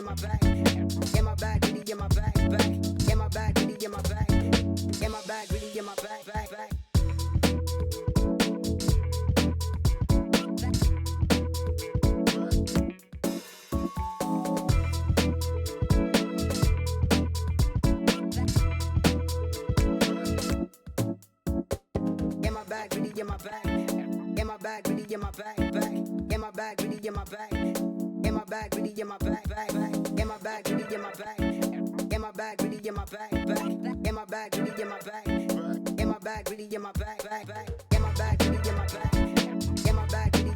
in my bag, in my bag, really in my bag, in my bag, really in my bag, in my bag, really in my bag, bag. In my bag, really in my bag, in my bag, really in my bag, in my bag, really in my bag, in my bag, really in my bag, in my bag, really in my bag, in my bag, really in my bag, in my bag, really in my bag, in my bag, really in my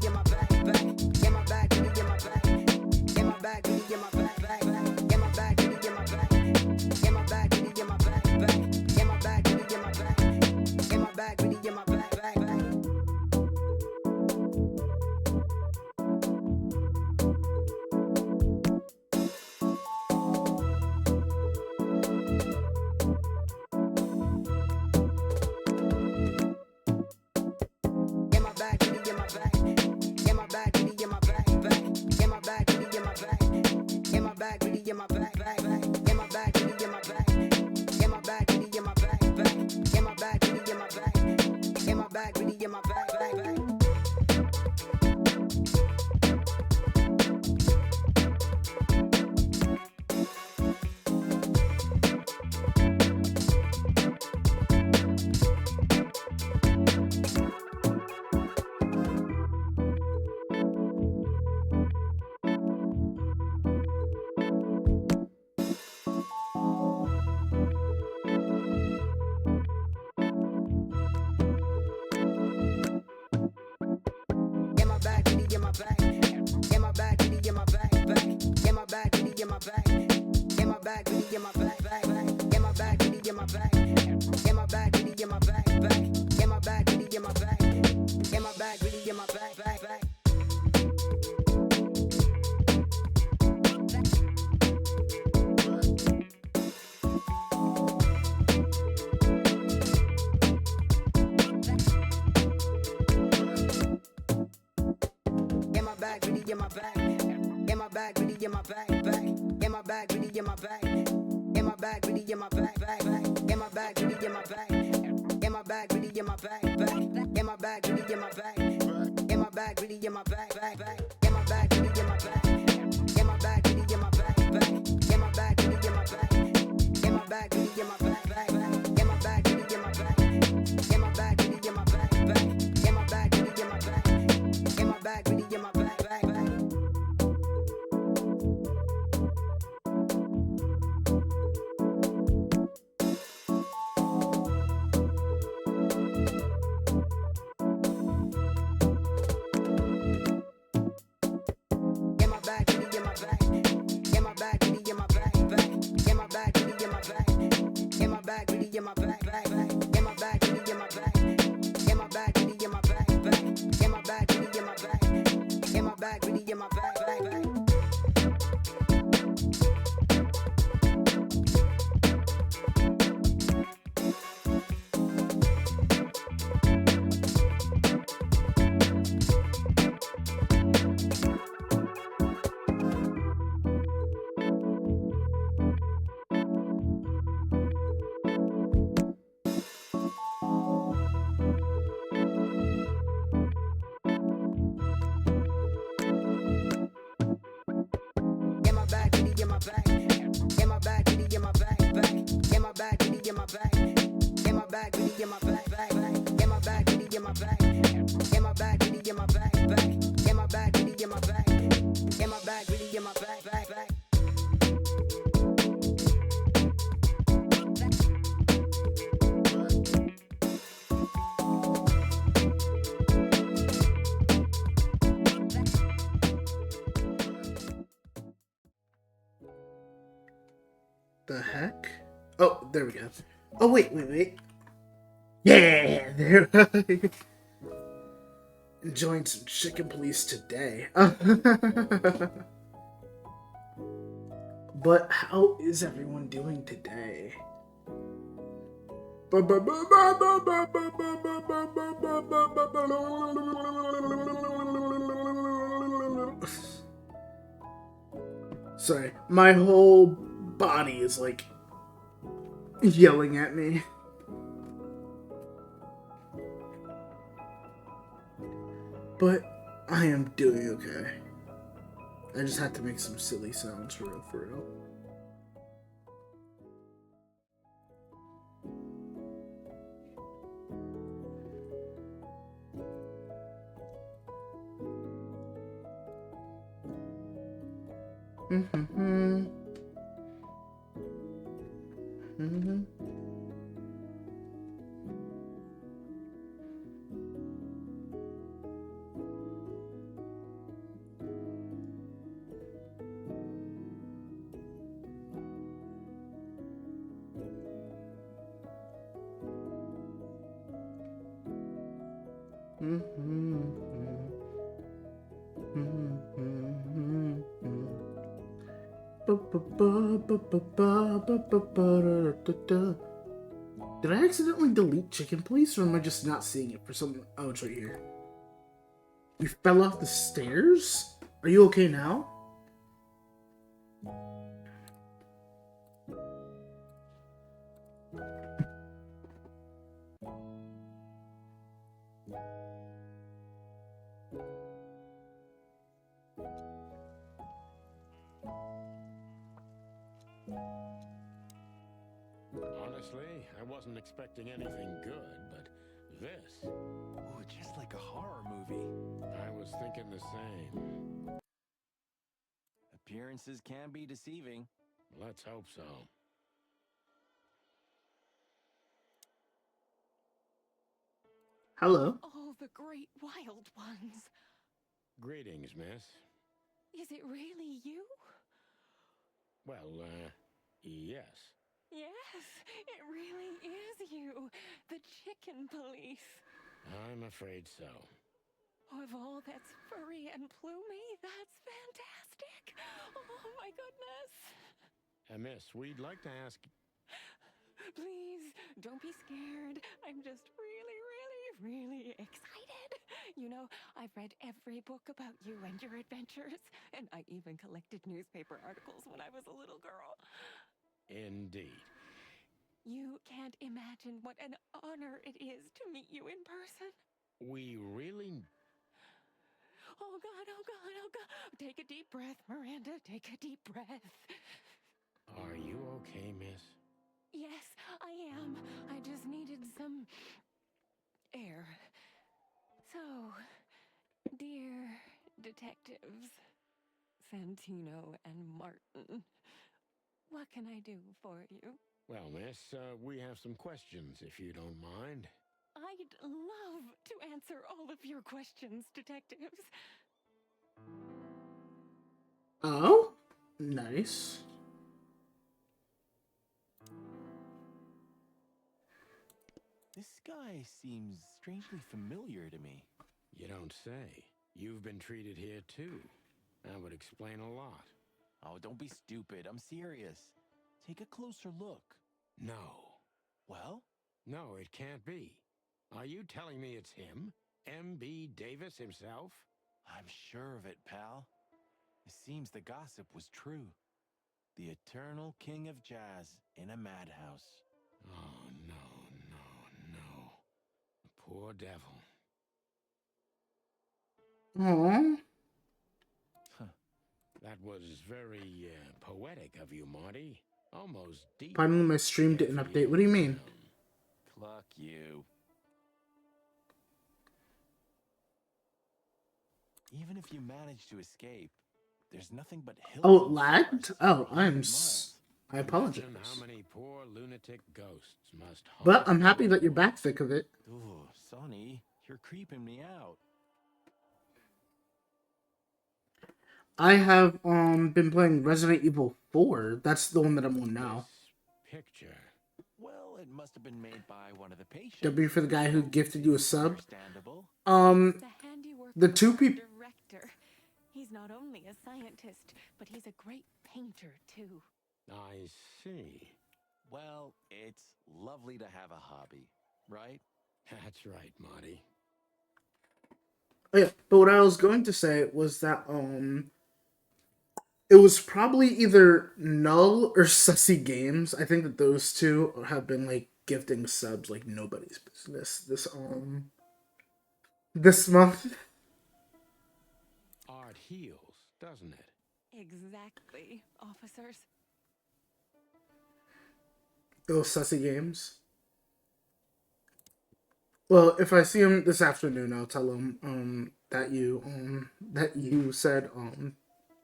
bag, in my bag, really in my bag, in my bag, really in my bag, in my bag, really in my bag, in my bag, really in my bag, in my bag, really in my bag, in my bag, really in my bag, in my bag, really in my bag, in my bag, really in my bag. The heck? Oh, there we go. Oh, wait. Yeah, there. Enjoying some chicken police today. But how is everyone doing today? Sorry, my whole body is like yelling at me. But I am doing okay. I just had to make some silly sounds for real. Mm-hmm. Mm-hmm. Did I accidentally delete Chicken Police, or am I just not seeing it for some? Oh, it's right here. You fell off the stairs? Are you okay now? Honestly, I wasn't expecting anything good, but this... Oh, just like a horror movie. I was thinking the same. Appearances can be deceiving. Let's hope so. Hello. Oh, the great wild ones. Greetings, miss. Is it really you? Well, yes. Yes, it really is you. The chicken police. I'm afraid so. Oh, of all that's furry and plumy, that's fantastic. Oh, my goodness. Miss, we'd like to ask... Please, don't be scared. I'm just really excited. You know, I've read every book about you and your adventures, and I even collected newspaper articles when I was a little girl. Indeed. You can't imagine what an honor it is to meet you in person. We really... Oh, God, oh, God, oh, God. Take a deep breath, Miranda. Take a deep breath. Are you okay, miss? Yes, I am. I just needed some air. So, dear detectives, Santino and Martin, what can I do for you? Well, miss, we have some questions, if you don't mind. I'd love to answer all of your questions, detectives. Oh, nice. This guy seems strangely familiar to me. You don't say. You've been treated here, too. That would explain a lot. Oh, don't be stupid. I'm serious. Take a closer look. No. Well? No, it can't be. Are you telling me it's him? M.B. Davis himself? I'm sure of it, pal. It seems the gossip was true. The eternal king of jazz in a madhouse. Oh, no. The poor devil. Aww. That was very poetic of you, Marty. Almost deep. Finally, my stream didn't update. What do you mean? Cluck you. Even if you manage to escape, there's nothing but hills. Oh, it and lagged? forests Oh, for miles. I apologize. Imagine how many poor lunatic ghosts must haunt. But I'm happy that you're back thick of it. Ooh, Sonny, you're creeping me out. I have been playing Resident Evil 4. That's the one that I'm on now. This picture. Well, it must have been made by one of the patients. W for the guy who gifted you a sub. Understandable. The handiwork The of two our peop- director. He's not only a scientist, but he's a great painter, too. I see. Well, it's lovely to have a hobby, right? That's right, Marty. Oh, yeah, but what I was going to say was that It was probably either Null or Sussy Games. I think that those two have been like gifting subs like nobody's business this month. Art heals, doesn't it? Exactly, officers. It was Sussy Games. Well, if I see him this afternoon, I'll tell him that you said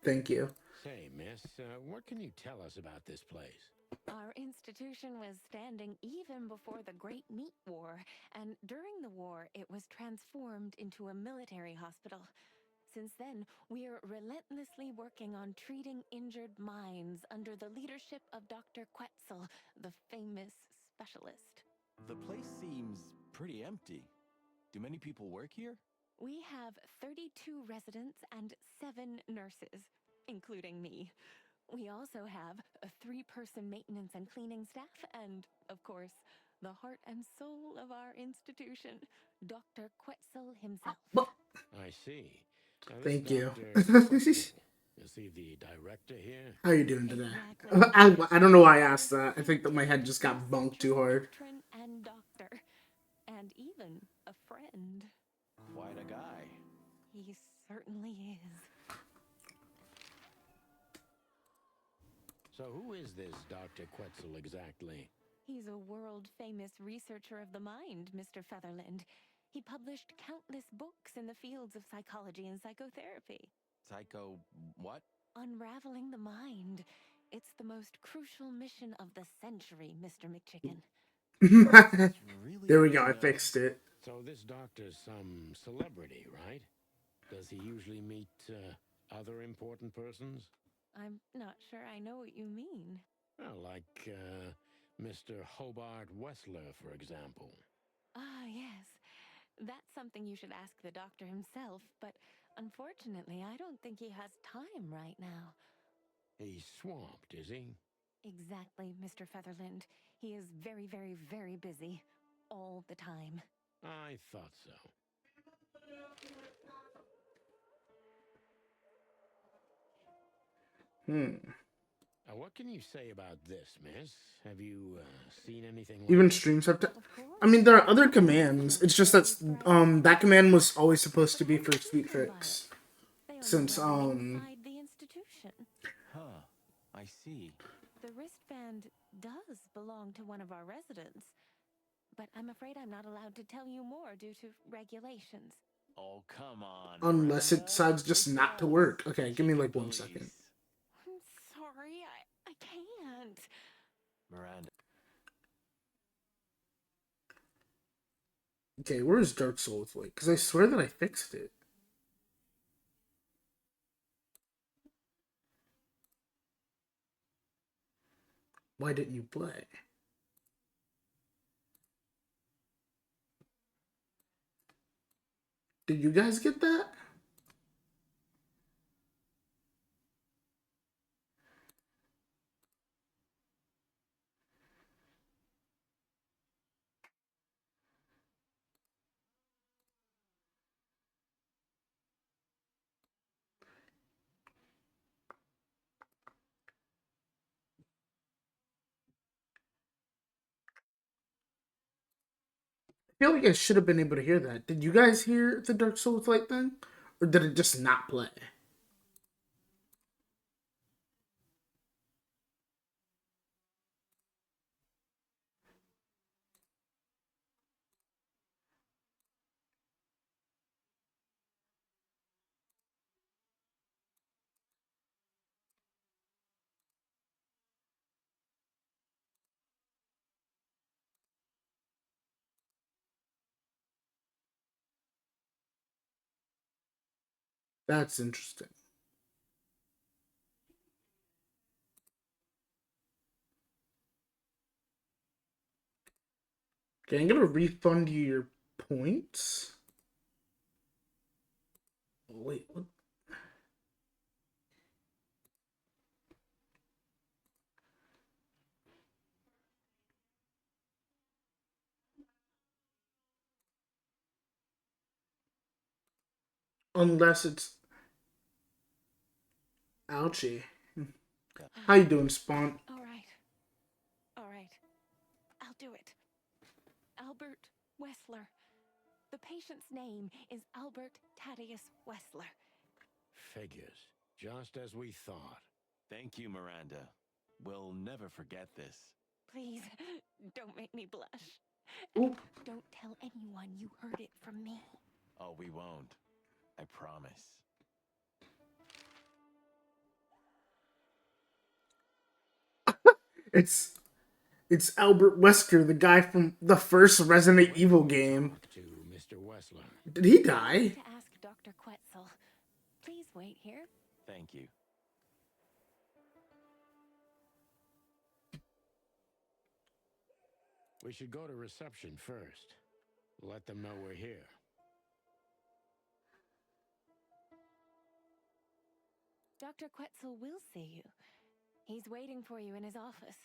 thank you. Say, miss, what can you tell us about this place? Our institution was standing even before the Great Meat War, and during the war, it was transformed into a military hospital. Since then, we're relentlessly working on treating injured minds under the leadership of Dr. Quetzal, the famous specialist. The place seems pretty empty. Do many people work here? We have 32 residents and 7 nurses, including me. We also have a 3-person maintenance and cleaning staff, and, of course, the heart and soul of our institution, Dr. Quetzal himself. I see. Now, this Thank you. Dr. Quetzal, is he the director here? How you doing today? Exactly. I don't know why I asked that. I think that my head just got bunked too hard. Patron and doctor, and even a friend. Quite a guy. He certainly is. So who is this Dr. Quetzal exactly? He's a world-famous researcher of the mind, Mr. Featherland. He published countless books in the fields of psychology and psychotherapy. Psycho what? Unraveling the mind. It's the most crucial mission of the century, Mr. McChicken. Really There we go. I good, fixed it. So this doctor's some celebrity, right? Does he usually meet other important persons? I'm not sure I know what you mean. Well, like Mr. Hobart Wessler, for example. Ah, yes. That's something you should ask the doctor himself, but unfortunately, I don't think he has time right now. He's swamped, is he? Exactly, Mr. Featherland. He is very, very, very busy. All the time. I thought so. What can you say about this, miss? Have you seen anything like Even it? streams have to. Of course. I mean, there are other commands. It's just that that command was always supposed to be for Sweet Fix. They only Since allow it inside the institution. Huh. I see. The wristband does belong to one of our residents, but I'm afraid I'm not allowed to tell you more due to regulations. Oh, come on. unless it Miranda. decides just It's not to all work. Okay, give me chicken like 1 police. second. I'm sorry, I can't. Miranda. Okay, where's Dark Souls like? Because I swear that I fixed it. Why didn't you play? Did you guys get that? I feel like I should have been able to hear that. Did you guys hear the Dark Souls light thing? Or did it just not play? That's interesting. Okay, I'm gonna refund you your points. Oh, wait, what? Unless it's... Ouchie. How you doing, Spawn? All right. All right. I'll do it. Albert Wessler. The patient's name is Albert Thaddeus Wessler. Figures. Just as we thought. Thank you, Miranda. We'll never forget this. Please, don't make me blush. Oop. Don't tell anyone you heard it from me. Oh, we won't. I promise. It's Albert Wesker, the guy from the first Resident Evil game. Talk to Mr. Wessler. Did he die? To ask Dr. Quetzal. Please wait here. Thank you. We should go to reception first. Let them know we're here. Dr. Quetzal will see you. He's waiting for you in his office.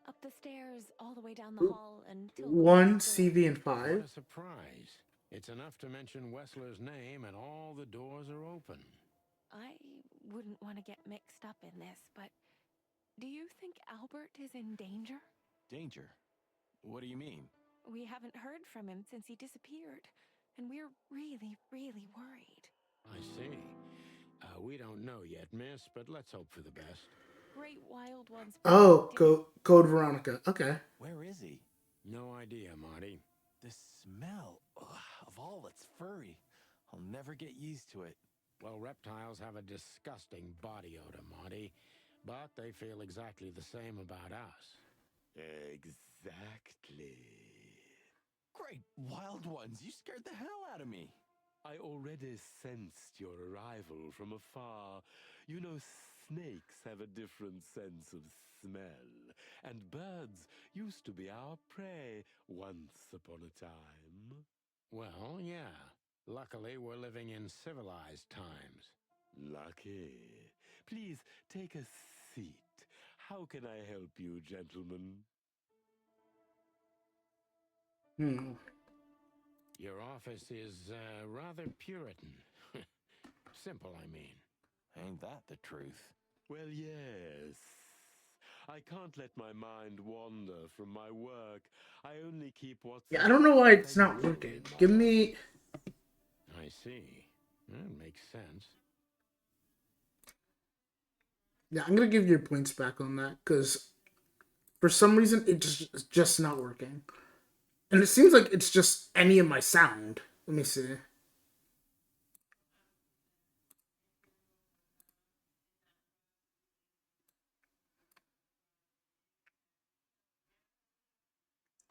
Up the stairs, all the way down the hall until the 1 last door. CV and What 5. a surprise. It's enough to mention Wessler's name and all the doors are open. I wouldn't want to get mixed up in this, but do you think Albert is in danger? Danger? What do you mean? We haven't heard from him since he disappeared, and we're really, really worried. I see. We don't know yet, miss, but let's hope for the best. Great wild ones. Oh, protected. Code Veronica. Okay. Where is he? No idea, Marty. The smell of all that's furry. I'll never get used to it. Well, reptiles have a disgusting body odor, Marty, but they feel exactly the same about us. Exactly. Great wild ones, you scared the hell out of me. I already sensed your arrival from afar. You know, snakes have a different sense of smell, and birds used to be our prey once upon a time. Well, yeah. Luckily, we're living in civilized times. Lucky. Please take a seat. How can I help you, gentlemen? Your office is rather Puritan. Simple, I mean. Ain't that the truth? Well, yes. I can't let my mind wander from my work. I only keep what's... Yeah, I don't know why it's not working. Give me... I see. That makes sense. Yeah, I'm going to give your points back on that, because for some reason, it's just not working. And it seems like it's just any of my sound. Let me see.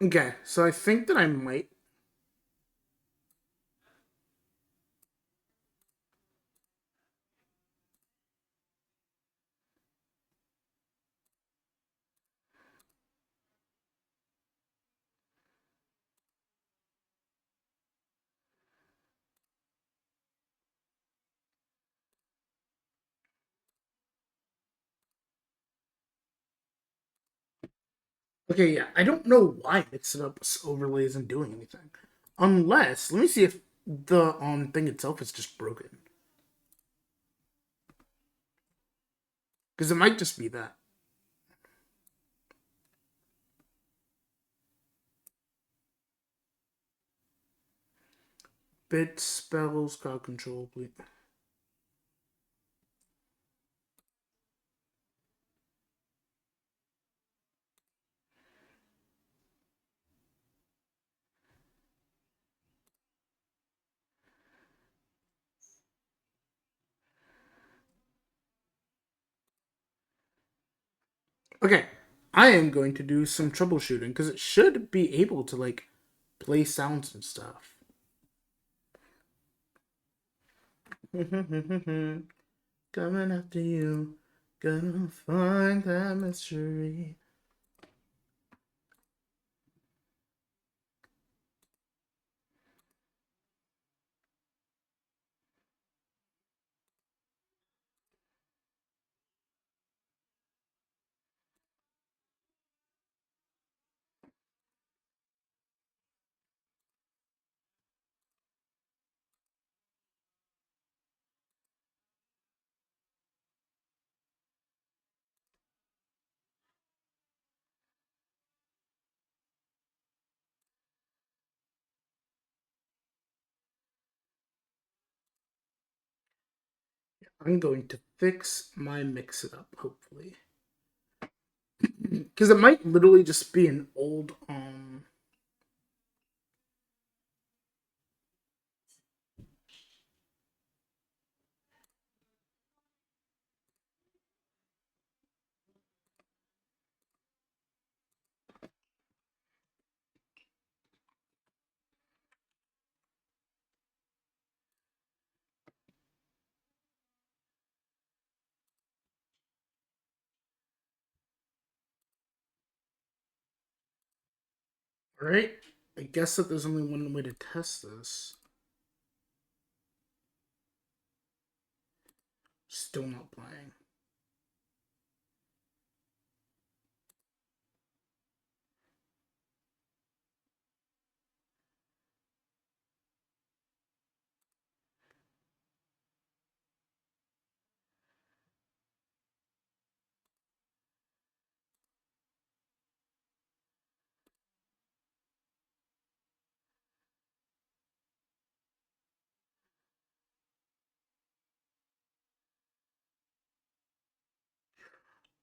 Okay, so I think that I might... Okay, yeah, I don't know why mixing up overlay isn't doing anything. Unless, let me see if the thing itself is just broken. Because it might just be that. Bit spells, crowd control, please. Okay, I am going to do some troubleshooting because it should be able to like play sounds and stuff. Coming after you, gonna find that mystery. I'm going to fix my mix it up, hopefully. Because it might literally just be an old, Alright, I guess that there's only one way to test this. Still not playing.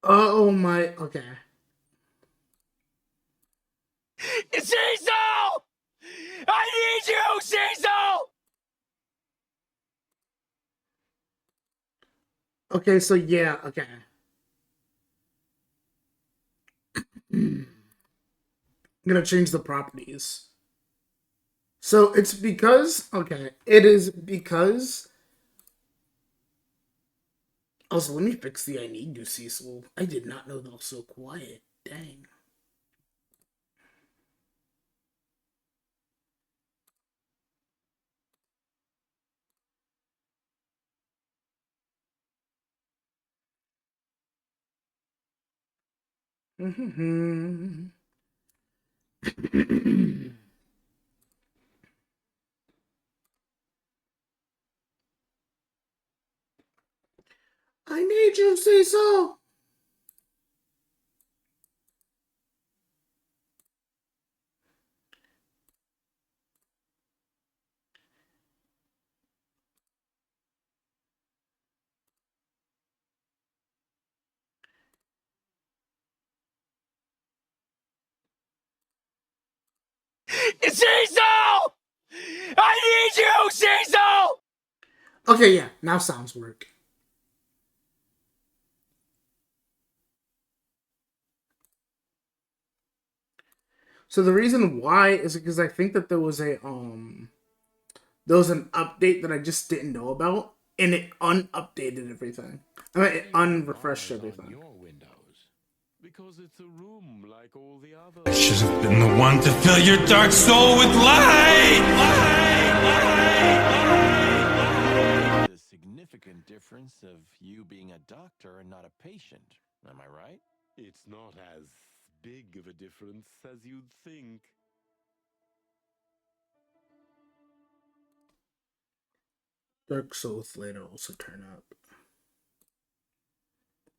Oh my, okay. Cecil! I need you, Cecil! Okay, so yeah, okay. I'm gonna change the properties. So it's because, okay, it is because. Also, let me fix the I need you, Cecil. I did not know that was so quiet. Dang. I need you, Cecil. Cecil! I need you, Cecil! Okay, yeah, now sounds work. So the reason why is because I think that there was an update that I just didn't know about, and it unupdated everything. I mean, it unrefreshed Bars on everything. your windows. Because it's a room like all the others. I should have been the one to fill your dark soul with light. The significant difference of you being a doctor and not a patient. Am I right? It's not as big of a difference as you'd think. Dark Souls later also turn up.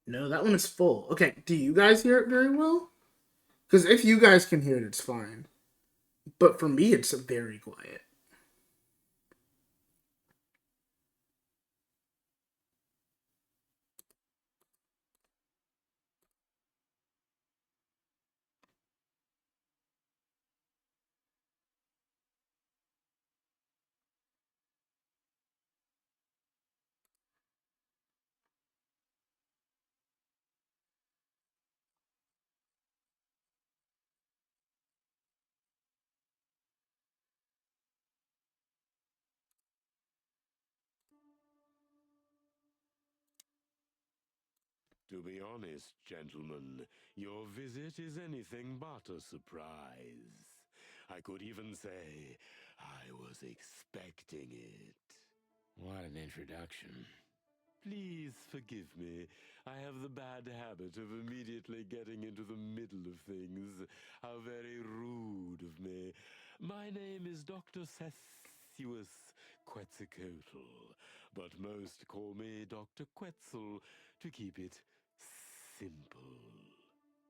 No, that one is full. Okay, do you guys hear it very well? Because if you guys can hear it, it's fine. But for me, it's very quiet. To be honest, gentlemen, your visit is anything but a surprise. I could even say I was expecting it. What an introduction. Please forgive me. I have the bad habit of immediately getting into the middle of things. How very rude of me. My name is Dr. Sessuous Quetzalcoatl, but most call me Dr. Quetzal to keep it simple.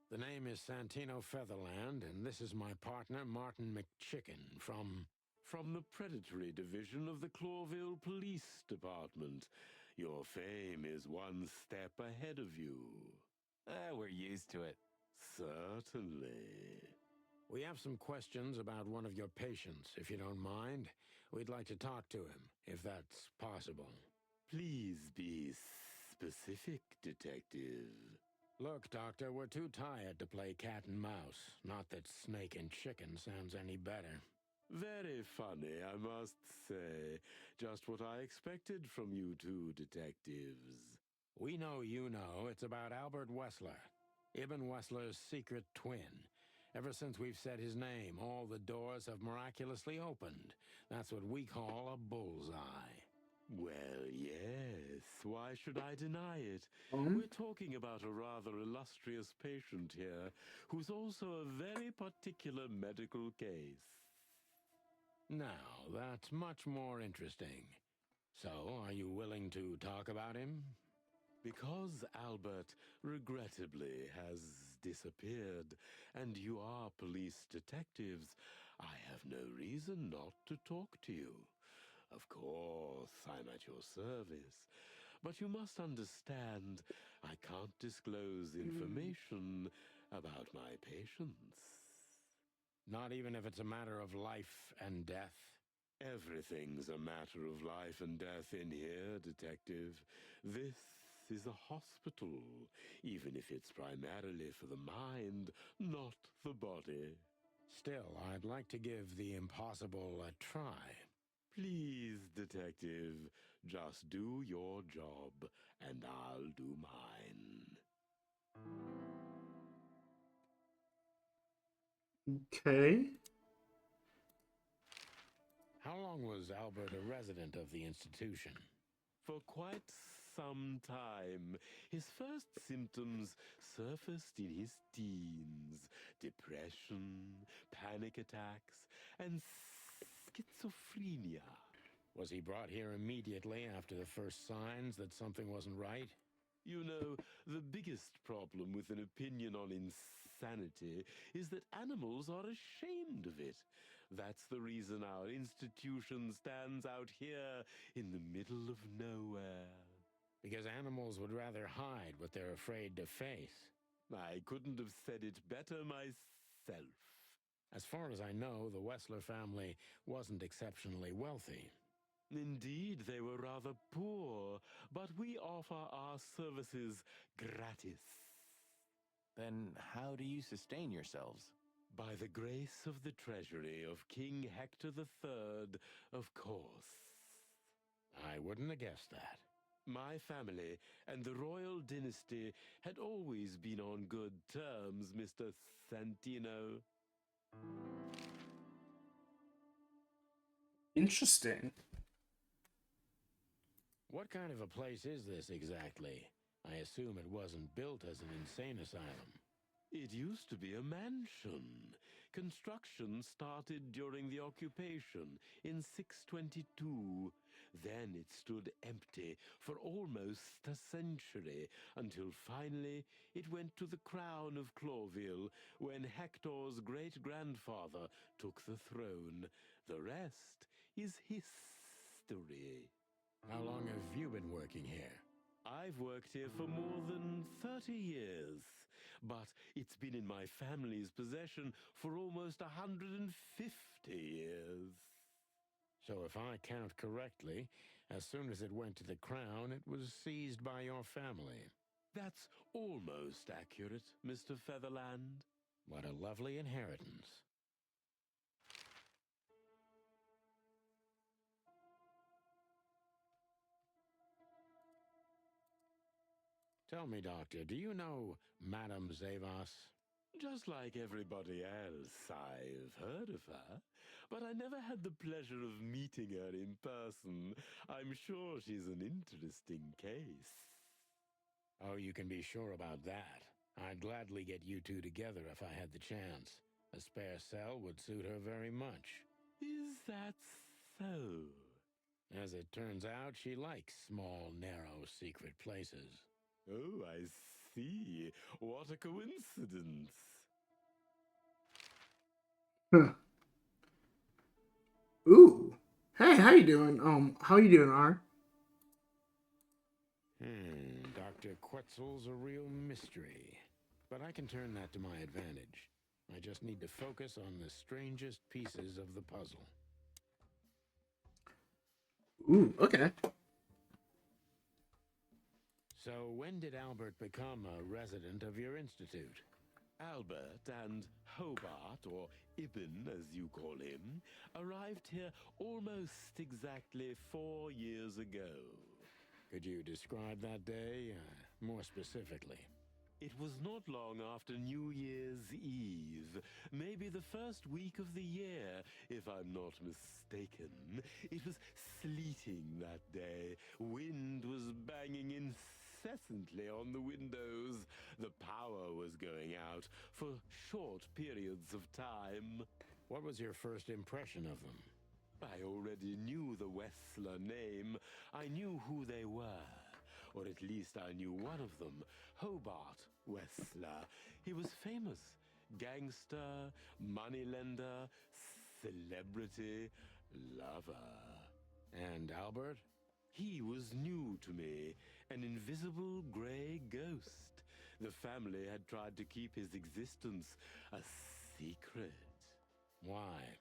The name is Santino Featherland, and this is my partner, Martin McChicken, from From the Predatory Division of the Clawville Police Department. Your fame is one step ahead of you. We're used to it. Certainly. We have some questions about one of your patients, if you don't mind. We'd like to talk to him, if that's possible. Please be specific, Detective. Look, Doctor, we're too tired to play cat and mouse. Not that snake and chicken sounds any better. Very funny, I must say. Just what I expected from you two detectives. We know you know it's about Albert Wessler, Ibn Wessler's secret twin. Ever since we've said his name, all the doors have miraculously opened. That's what we call a bullseye. Well, yes. Why should I deny it? We're talking about a rather illustrious patient here, who's also a very particular medical case. Now, that's much more interesting. So, are you willing to talk about him? Because Albert, regrettably, has disappeared, and you are police detectives, I have no reason not to talk to you. Of course, I'm at your service, but you must understand I can't disclose information about my patients. Not even if it's a matter of life and death? Everything's a matter of life and death in here, Detective. This is a hospital, even if it's primarily for the mind, not the body. Still, I'd like to give the impossible a try. Please, Detective, just do your job, and I'll do mine. Okay. How long was Albert a resident of the institution? For quite some time, his first symptoms surfaced in his teens. Depression, panic attacks, and schizophrenia. Was he brought here immediately after the first signs that something wasn't right? You know, the biggest problem with an opinion on insanity is that animals are ashamed of it. That's the reason our institution stands out here in the middle of nowhere. Because animals would rather hide what they're afraid to face. I couldn't have said it better myself. As far as I know, the Wessler family wasn't exceptionally wealthy. Indeed, they were rather poor, but we offer our services gratis. Then how do you sustain yourselves? By the grace of the treasury of King Hector III, of course. I wouldn't have guessed that. My family and the royal dynasty had always been on good terms, Mr. Santino. Interesting. What kind of a place is this exactly? I assume it wasn't built as an insane asylum. It used to be a mansion. Construction started during the occupation in 622. Then it stood empty for almost a century, until finally it went to the crown of Clawville when Hector's great-grandfather took the throne. The rest is history. How long have you been working here? I've worked here for more than 30 years, but it's been in my family's possession for almost 150 years. So if I count correctly, as soon as it went to the crown, it was seized by your family. That's almost accurate, Mr. Featherland. What a lovely inheritance. Tell me, Doctor, do you know Madame Zavas? Just like everybody else, I've heard of her, but I never had the pleasure of meeting her in person. I'm sure she's an interesting case. Oh, you can be sure about that. I'd gladly get you two together if I had the chance. A spare cell would suit her very much. Is that so? As it turns out, she likes small, narrow, secret places. Oh, I see. What a coincidence. Huh. Ooh. Hey, how you doing? How you doing, R? Dr. Quetzal's a real mystery, but I can turn that to my advantage. I just need to focus on the strangest pieces of the puzzle. Ooh, okay. So when did Albert become a resident of your institute? Albert and Hobart, or Ibn as you call him, arrived here almost exactly 4 years ago. Could you describe that day more specifically? It was not long after New Year's Eve, maybe the first week of the year, if I'm not mistaken. It was sleeting that day. Wind was banging incessantly on the windows. The power was going out for short periods of time. What was your first impression of them? I already knew the Wessler name. I knew who they were. Or at least I knew one of them, Hobart Wessler. He was famous. Gangster, moneylender, celebrity, lover. And Albert? He was new to me, an invisible gray ghost. The family had tried to keep his existence a secret. Why?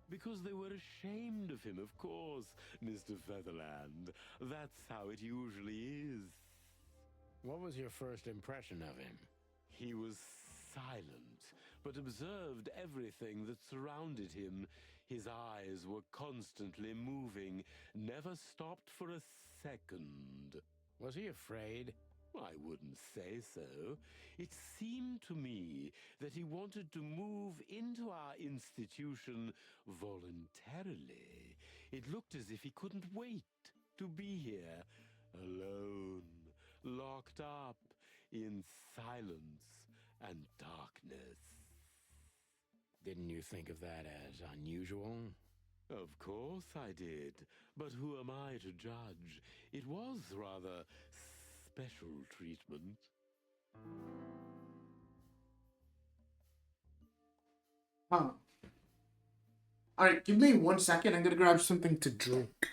Because they were ashamed of him, of course, Mr. Featherland. That's how it usually is. What was your first impression of him? He was silent, but observed everything that surrounded him. His eyes were constantly moving, never stopped for a second. Was he afraid? I wouldn't say so. It seemed to me that he wanted to move into our institution voluntarily. It looked as if he couldn't wait to be here, alone, locked up in silence and darkness. Didn't you think of that as unusual? Of course I did, but who am I to judge? It was rather special treatment. Huh. Alright, give me 1 second. I'm gonna grab something to drink.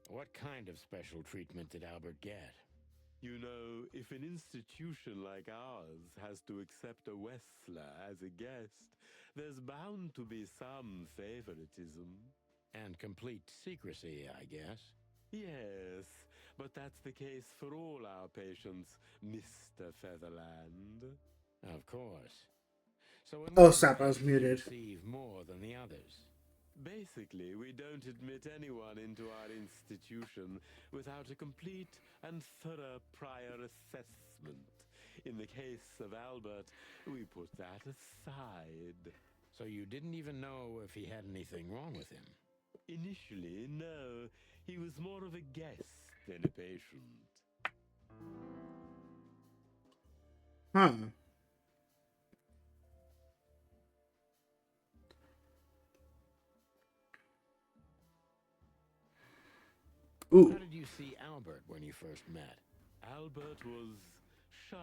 What kind of special treatment did Albert get? You know, if an institution like ours has to accept a Wessler as a guest, there's bound to be some favoritism. And complete secrecy, I guess. Yes, but that's the case for all our patients, Mr. Featherland. Of course. So in Oh, what snap, I was ways do you muted. receive more than the others? Basically, we don't admit anyone into our institution without a complete and thorough prior assessment. In the case of Albert, we put that aside. So you didn't even know if he had anything wrong with him? Initially, no. He was more of a guest than a patient. Huh. Ooh. How did you see Albert when you first met? Albert was shy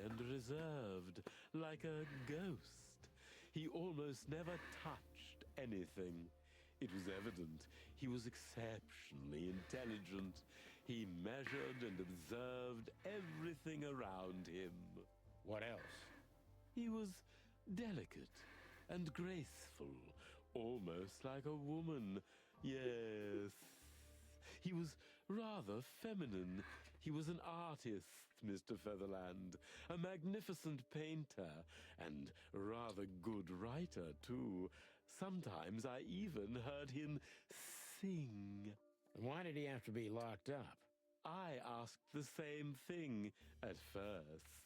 and reserved, like a ghost. He almost never touched anything. It was evident he was exceptionally intelligent. He measured and observed everything around him. What else? He was delicate and graceful, almost like a woman. Yes. He was rather feminine. He was an artist, Mr. Featherland, a magnificent painter, and rather good writer, too. Sometimes I even heard him sing. And why did he have to be locked up? I asked the same thing at first.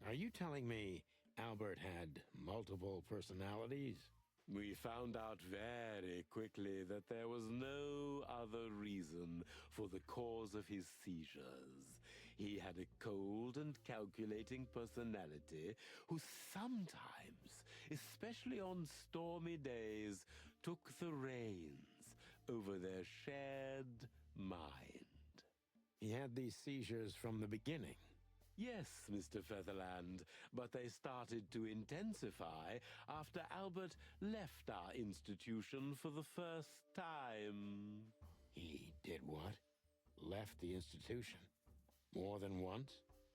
Are you telling me Albert had multiple personalities? We found out very quickly that there was no other reason for the cause of his seizures. He had a cold and calculating personality who sometimes, especially on stormy days, took the reins over their shared mind. He had these seizures from the beginning. Yes, Mr. Featherland, but they started to intensify after Albert left our institution for the first time. He did what? Left the institution? More than once?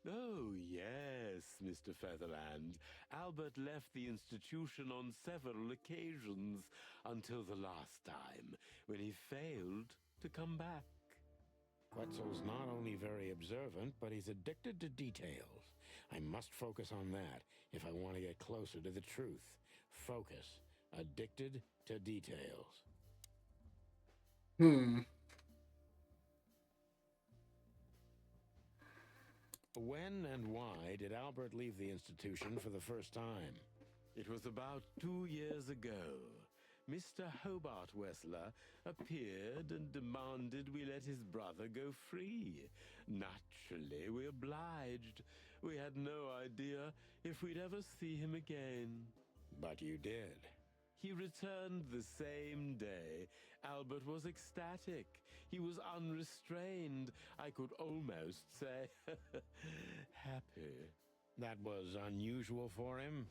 Oh, yes, Mr. Featherland. Albert left the institution on several occasions until the last time, when he failed to come back. Quetzal's not only very observant, but he's addicted to details. I must focus on that if I want to get closer to the truth. Focus. Addicted to details. Hmm. When and why did Albert leave the institution for the first time? It was about 2 years ago. Mr. Hobart Wessler appeared and demanded we let his brother go free. Naturally, we obliged. We had no idea if we'd ever see him again. But you did. He returned the same day. Albert was ecstatic. He was unrestrained. I could almost say happy. That was unusual for him?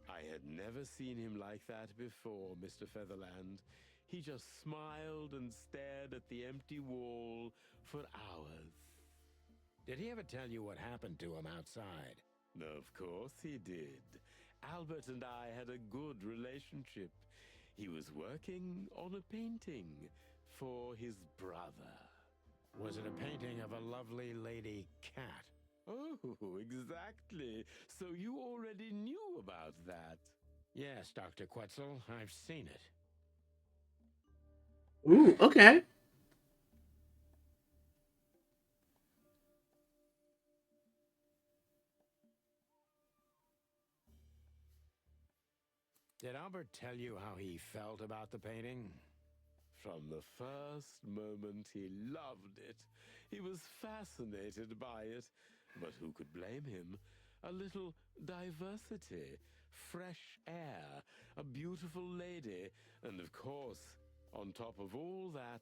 I had never seen him like that before, Mr. Featherland. He just smiled and stared at the empty wall for hours. Did he ever tell you what happened to him outside? Of course he did. Albert and I had a good relationship. He was working on a painting for his brother. Was it a painting of a lovely lady cat? Oh, exactly. So you already knew about that. Yes, Dr. Quetzal, I've seen it. Ooh, okay. Did Albert tell you how he felt about the painting? From the first moment, he loved it. He was fascinated by it. But who could blame him? A little diversity, fresh air, a beautiful lady, and of course, on top of all that,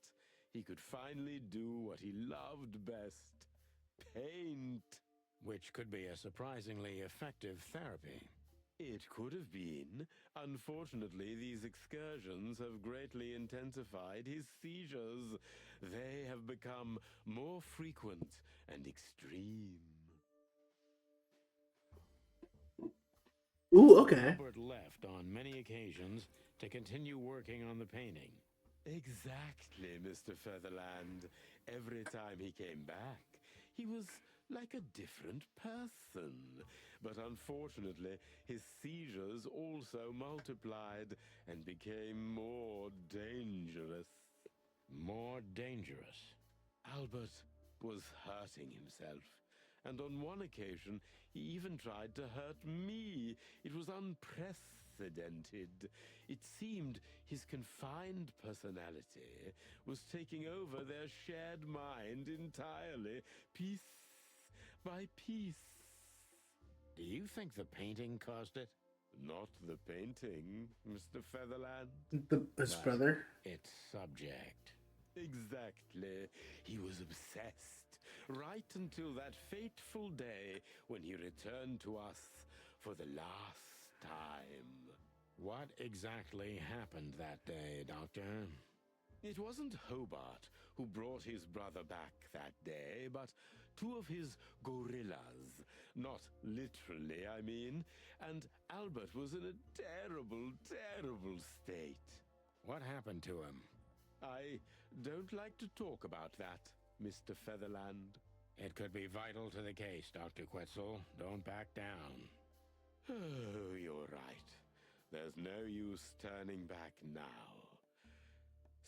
he could finally do what he loved best: paint. Which could be a surprisingly effective therapy. It could have been. Unfortunately, these excursions have greatly intensified his seizures. They have become more frequent and extreme. Ooh, okay. Albert left on many occasions to continue working on the painting. Exactly, Mr. Featherland. Every time he came back, he was like a different person. But unfortunately, his seizures also multiplied and became more dangerous. More dangerous. Albert was hurting himself, and on one occasion he even tried to hurt me. It was unprecedented. It seemed his confined personality was taking over their shared mind entirely, piece by piece. Do you think the painting caused it? Not the painting, Mr. Featherland. His But brother. its subject. Exactly. He was obsessed, right until that fateful day when he returned to us for the last time. What exactly happened that day, Doctor? It wasn't Hobart who brought his brother back that day, but two of his gorillas. Not literally, I mean. And Albert was in a terrible, terrible state. What happened to him? I don't like to talk about that, Mr. Featherland. It could be vital to the case, Dr. Quetzal. Don't back down. Oh, you're right. There's no use turning back now.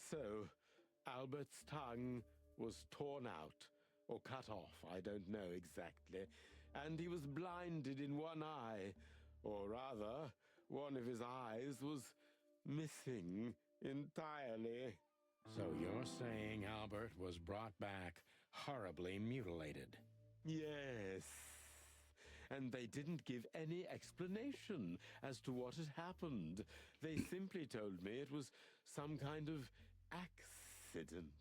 So, Albert's tongue was torn out, or cut off, I don't know exactly, and he was blinded in one eye, or rather, one of his eyes was missing entirely. So you're saying Albert was brought back horribly mutilated? Yes. And they didn't give any explanation as to what had happened. They simply told me it was some kind of accident.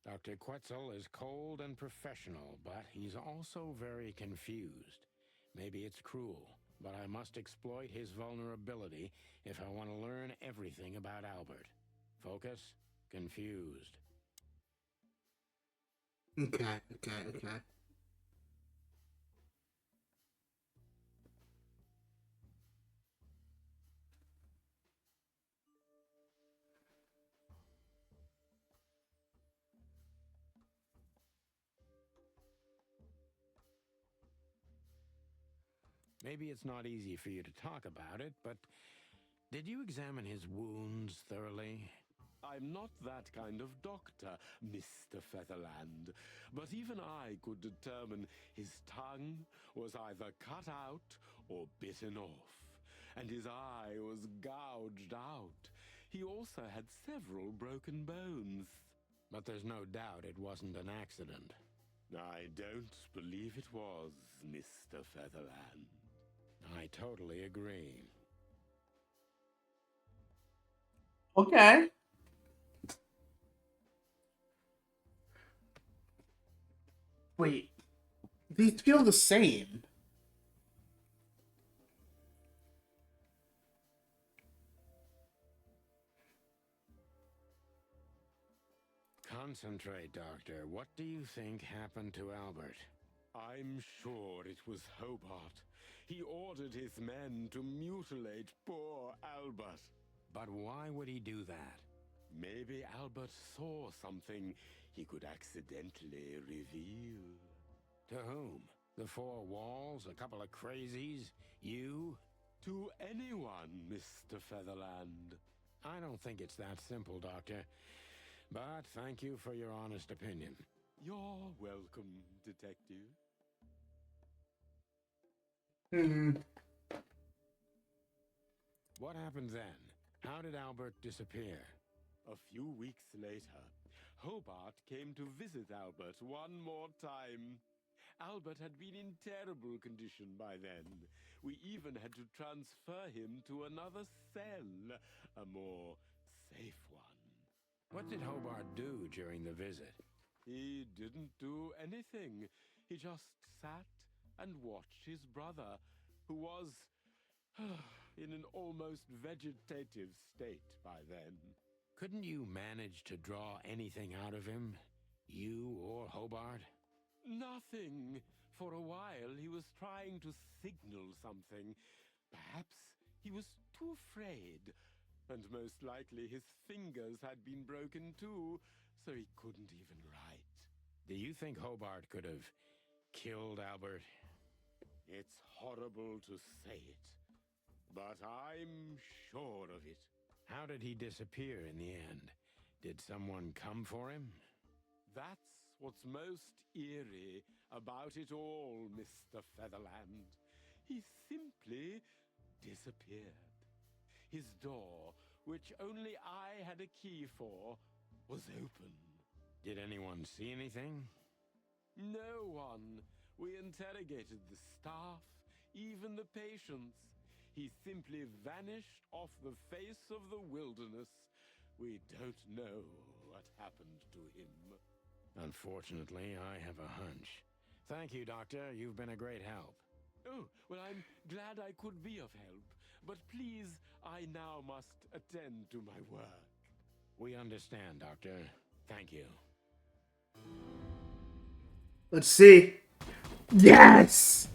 Dr. Quetzal is cold and professional, but he's also very confused. Maybe it's cruel, but I must exploit his vulnerability if I want to learn everything about Albert. Focus? Confused. Okay. Maybe it's not easy for you to talk about it, but did you examine his wounds thoroughly? I'm not that kind of doctor, Mr. Featherland, but even I could determine his tongue was either cut out or bitten off, and his eye was gouged out. He also had several broken bones. But there's no doubt it wasn't an accident. I don't believe it was, Mr. Featherland. I totally agree. Okay. Wait. These feel the same. Concentrate, Doctor. What do you think happened to Albert? I'm sure it was Hobart. He ordered his men to mutilate poor Albert. But why would he do that? Maybe Albert saw something he could accidentally reveal. To whom? The four walls? A couple of crazies? You? To anyone, Mr. Featherland. I don't think it's that simple, Doctor. But thank you for your honest opinion. You're welcome, Detective. What happened then? How did Albert disappear? A few weeks later, Hobart came to visit Albert one more time. Albert had been in terrible condition by then. We even had to transfer him to another cell, a more safe one. What did Hobart do during the visit? He didn't do anything. He just sat and watched his brother, who was in an almost vegetative state by then. Couldn't you manage to draw anything out of him? You or Hobart? Nothing. For a while, he was trying to signal something. Perhaps he was too afraid. And most likely his fingers had been broken too, so he couldn't even write. Do you think Hobart could have killed Albert? It's horrible to say it, but I'm sure of it. How did he disappear in the end? Did someone come for him? That's what's most eerie about it all, Mr. Featherland. He simply disappeared. His door, which only I had a key for, was open. Did anyone see anything? No one. We interrogated the staff, even the patients. He simply vanished off the face of the wilderness. We don't know what happened to him. Unfortunately, I have a hunch. Thank you, Doctor. You've been a great help. Oh, well, I'm glad I could be of help. But please, I now must attend to my work. We understand, Doctor. Thank you. Let's see. Yes!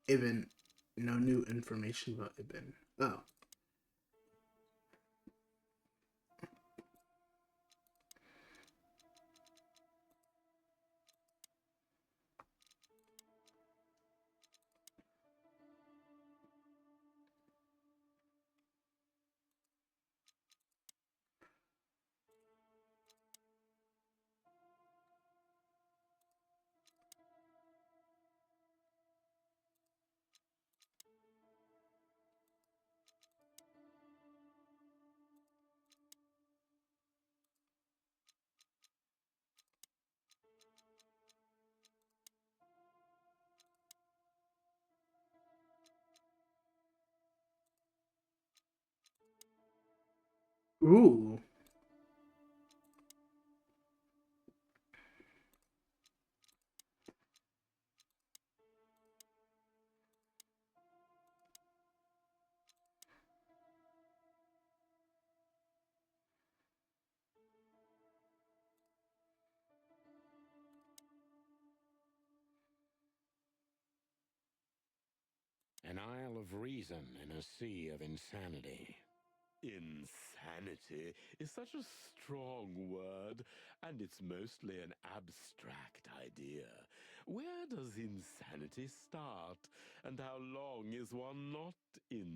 Ibn. No new information about Ibn. Oh. Ooh. An isle of reason in a sea of insanity. Insanity is such a strong word, and it's mostly an abstract idea. Where does insanity start, and how long is one not insane?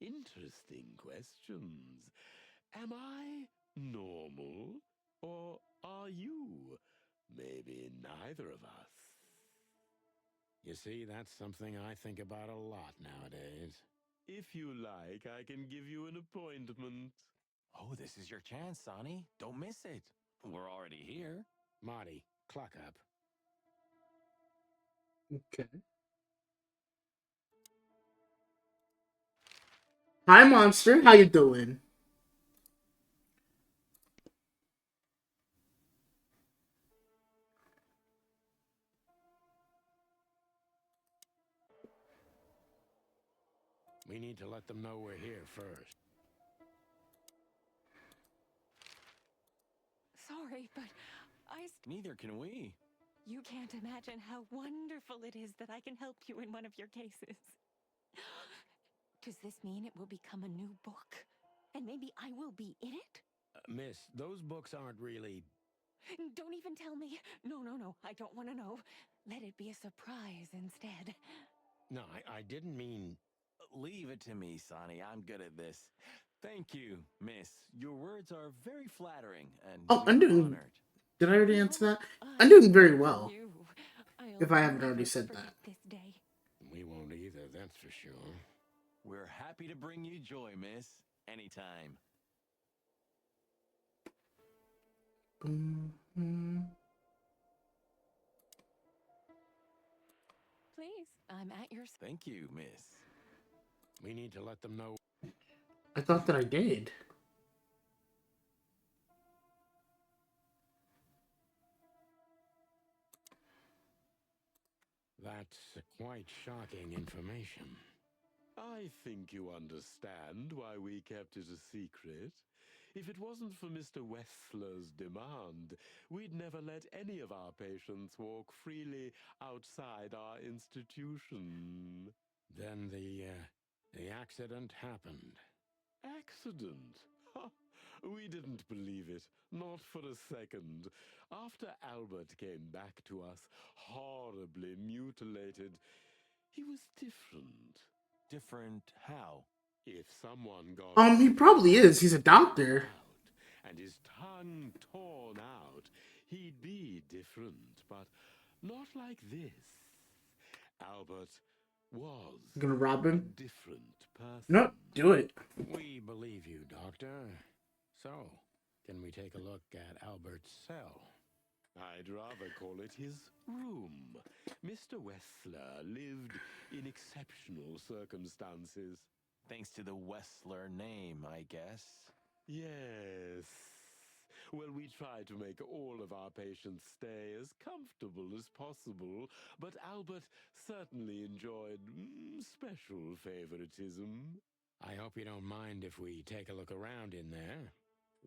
Interesting questions. Am I normal, or are you? Maybe neither of us. You see, that's something I think about a lot nowadays. If you like, I can give you an appointment. Oh, this is your chance, Sonny. Don't miss it. We're already here. Marty, cluck up. Okay. Hi, Monster. How you doing? We need to let them know we're here first. Sorry, but Neither can we. You can't imagine how wonderful it is that I can help you in one of your cases. Does this mean it will become a new book? And maybe I will be in it? Miss, those books aren't really... Don't even tell me. No. I don't want to know. Let it be a surprise instead. No, I didn't mean... Leave it to me, Sonny. I'm good at this. Thank you, miss. Your words are very flattering, and Oh, we're I'm doing... honored. Did I already answer that? No, I'm doing very well. I'll If I haven't never already said forget that. This day. We won't either, that's for sure. We're happy to bring you joy, miss. Anytime. Please, I'm at your... Thank you, miss. We need to let them know... I thought that I did. That's quite shocking information. I think you understand why we kept it a secret. If it wasn't for Mr. Wessler's demand, we'd never let any of our patients walk freely outside our institution. Then the accident happened. Accident? Ha! We didn't believe it, not for a second. After Albert came back to us, horribly mutilated, he was different. Different how? If someone got He probably is. He's a doctor. out and his tongue torn out, he'd be different, but not like this. Albert was You gonna rob a him? different person. No, do it. We believe you, Doctor. So, can we take a look at Albert's cell? I'd rather call it his room. Mr. Wessler lived in exceptional circumstances. Thanks to the Wessler name, I guess. Yes. Well, we try to make all of our patients stay as comfortable as possible, but Albert certainly enjoyed special favoritism. I hope you don't mind if we take a look around in there.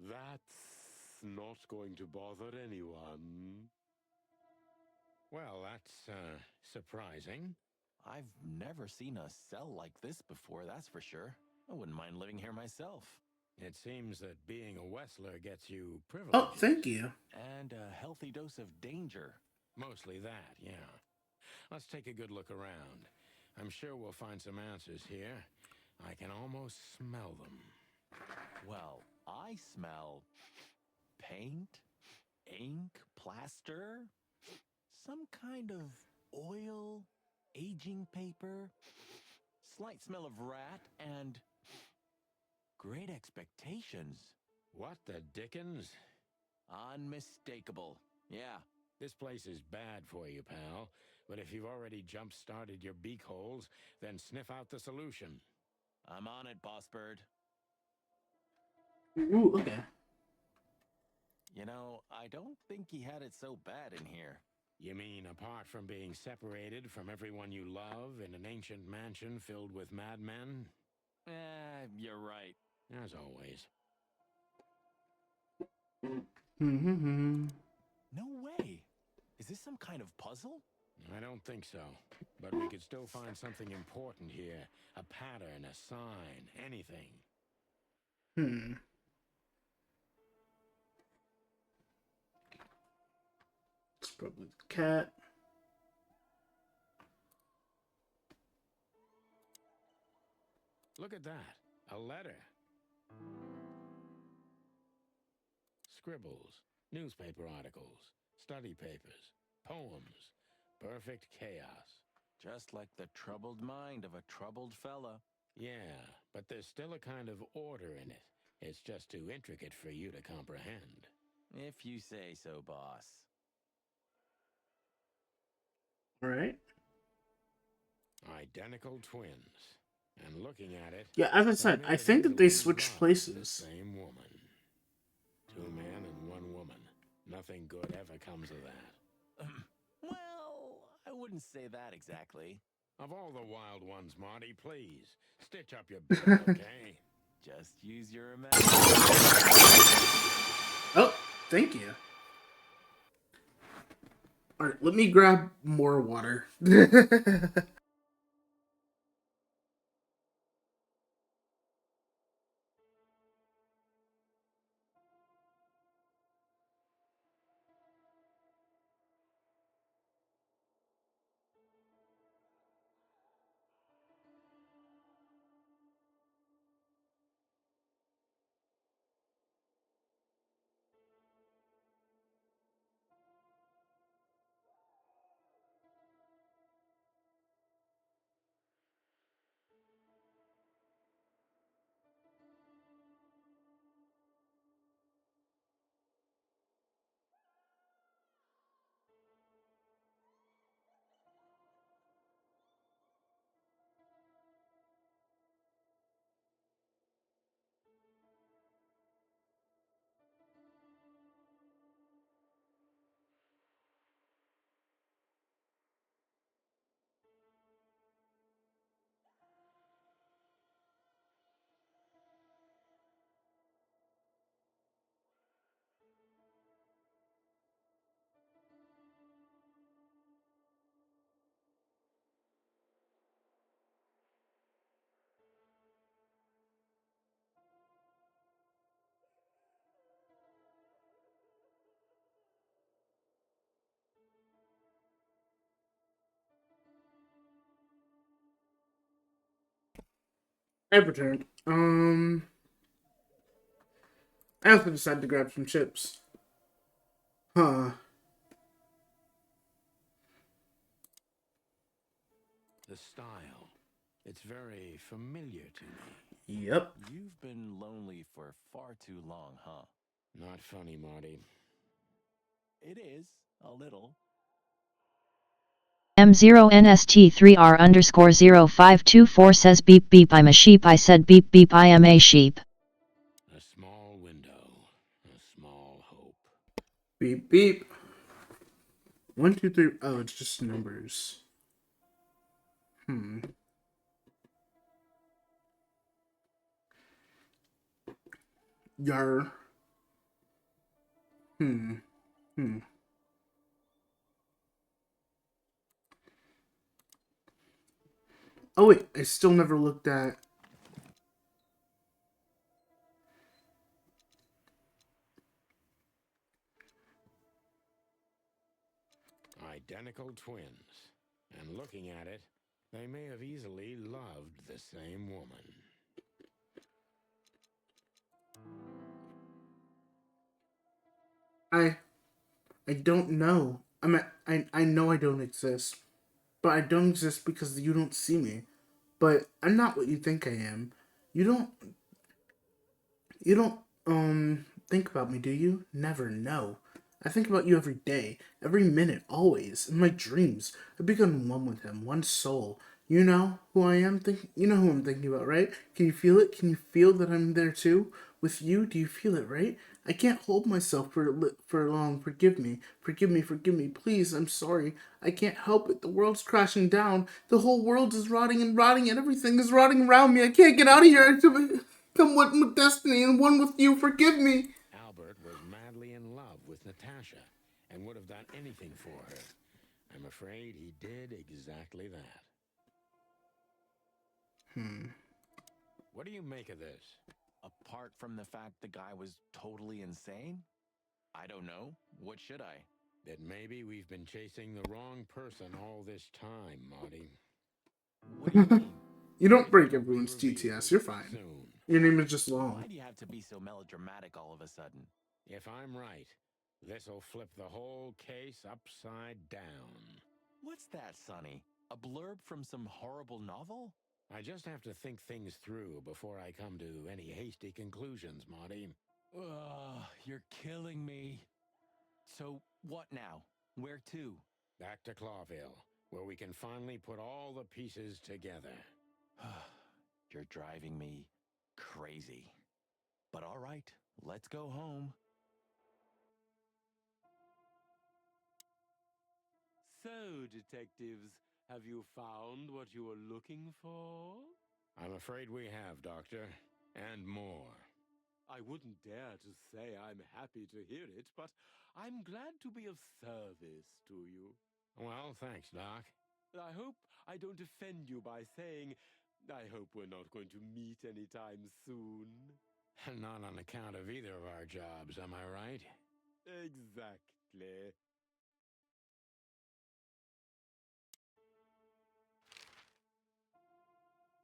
That's not going to bother anyone. Well, that's, surprising. I've never seen a cell like this before, that's for sure. I wouldn't mind living here myself. It seems that being a Wessler gets you privileges. Oh, thank you. And a healthy dose of danger. Mostly that, yeah. Let's take a good look around. I'm sure we'll find some answers here. I can almost smell them. Well, I smell paint, ink, plaster, some kind of oil, aging paper, slight smell of rat, and great expectations. What the dickens? Unmistakable. Yeah. This place is bad for you, pal. But if you've already jump-started your beak holes, then sniff out the solution. I'm on it, Boss Bird. Ooh, okay. You know, I don't think he had it so bad in here. You mean apart from being separated from everyone you love in an ancient mansion filled with madmen? You're right. As always. No way. Is this some kind of puzzle? I don't think so. But we could still find something important here. A pattern, a sign, anything. It's probably the cat. Look at that. A letter. Scribbles, newspaper articles, study papers, poems. Perfect chaos. Just like the troubled mind of a troubled fella. Yeah, but there's still a kind of order in it. It's just too intricate for you to comprehend. If you say so, boss. All right. Identical twins. And looking at it... Yeah, as I said, I think that they switched places. Same woman. 2 men and 1 woman. Nothing good ever comes of that. Well, I wouldn't say that exactly. Of all the wild ones, Marty, please, stitch up your bill, okay? Just use your imagination. Oh, thank you. All right, let me grab more water. I've returned. I also decided to grab some chips. Huh. The style. It's very familiar to me. Yep. You've been lonely for far too long, huh? Not funny, Marty. It is, a little. M0NST3R_0524 says beep beep I'm a sheep I said beep beep I am a sheep. A small window. A small hope. Beep beep. 1, 2, 3. Oh, it's just numbers. Yar. Hmm. Oh wait, I still never looked at. Identical twins. And looking at it, they may have easily loved the same woman. I don't know. I know I don't exist, but I don't exist because you don't see me. But I'm not what you think I am. You don't think about me, do you? Never, no. I think about you every day, every minute, always. In my dreams. I become one with him, one soul. You know who I am you know who I'm thinking about, right? Can you feel it? Can you feel that I'm there too? With you? Do you feel it, right? I can't hold myself for long. Forgive me. Forgive me. Forgive me. Please, I'm sorry. I can't help it. The world's crashing down. The whole world is rotting and rotting and everything is rotting around me. I can't get out of here. Come one with destiny and one with you. Forgive me. Albert was madly in love with Natasha and would have done anything for her. I'm afraid he did exactly that. What do you make of this? Apart from the fact the guy was totally insane? I don't know. What should I? That maybe we've been chasing the wrong person all this time, Marty. What do you mean? You don't break It'll be everyone's TTS. revealed You're fine. soon. Your name is just long. Why do you have to be so melodramatic all of a sudden? If I'm right, this'll flip the whole case upside down. What's that, Sonny? A blurb from some horrible novel? I just have to think things through before I come to any hasty conclusions, Marty. Ugh, you're killing me. So, what now? Where to? Back to Clawville, where we can finally put all the pieces together. You're driving me crazy. But all right, let's go home. So, detectives, have you found what you were looking for? I'm afraid we have, Doctor. And more. I wouldn't dare to say I'm happy to hear it, but I'm glad to be of service to you. Well, thanks, Doc. I hope I don't offend you by saying I hope we're not going to meet anytime soon. Not on account of either of our jobs, am I right? Exactly.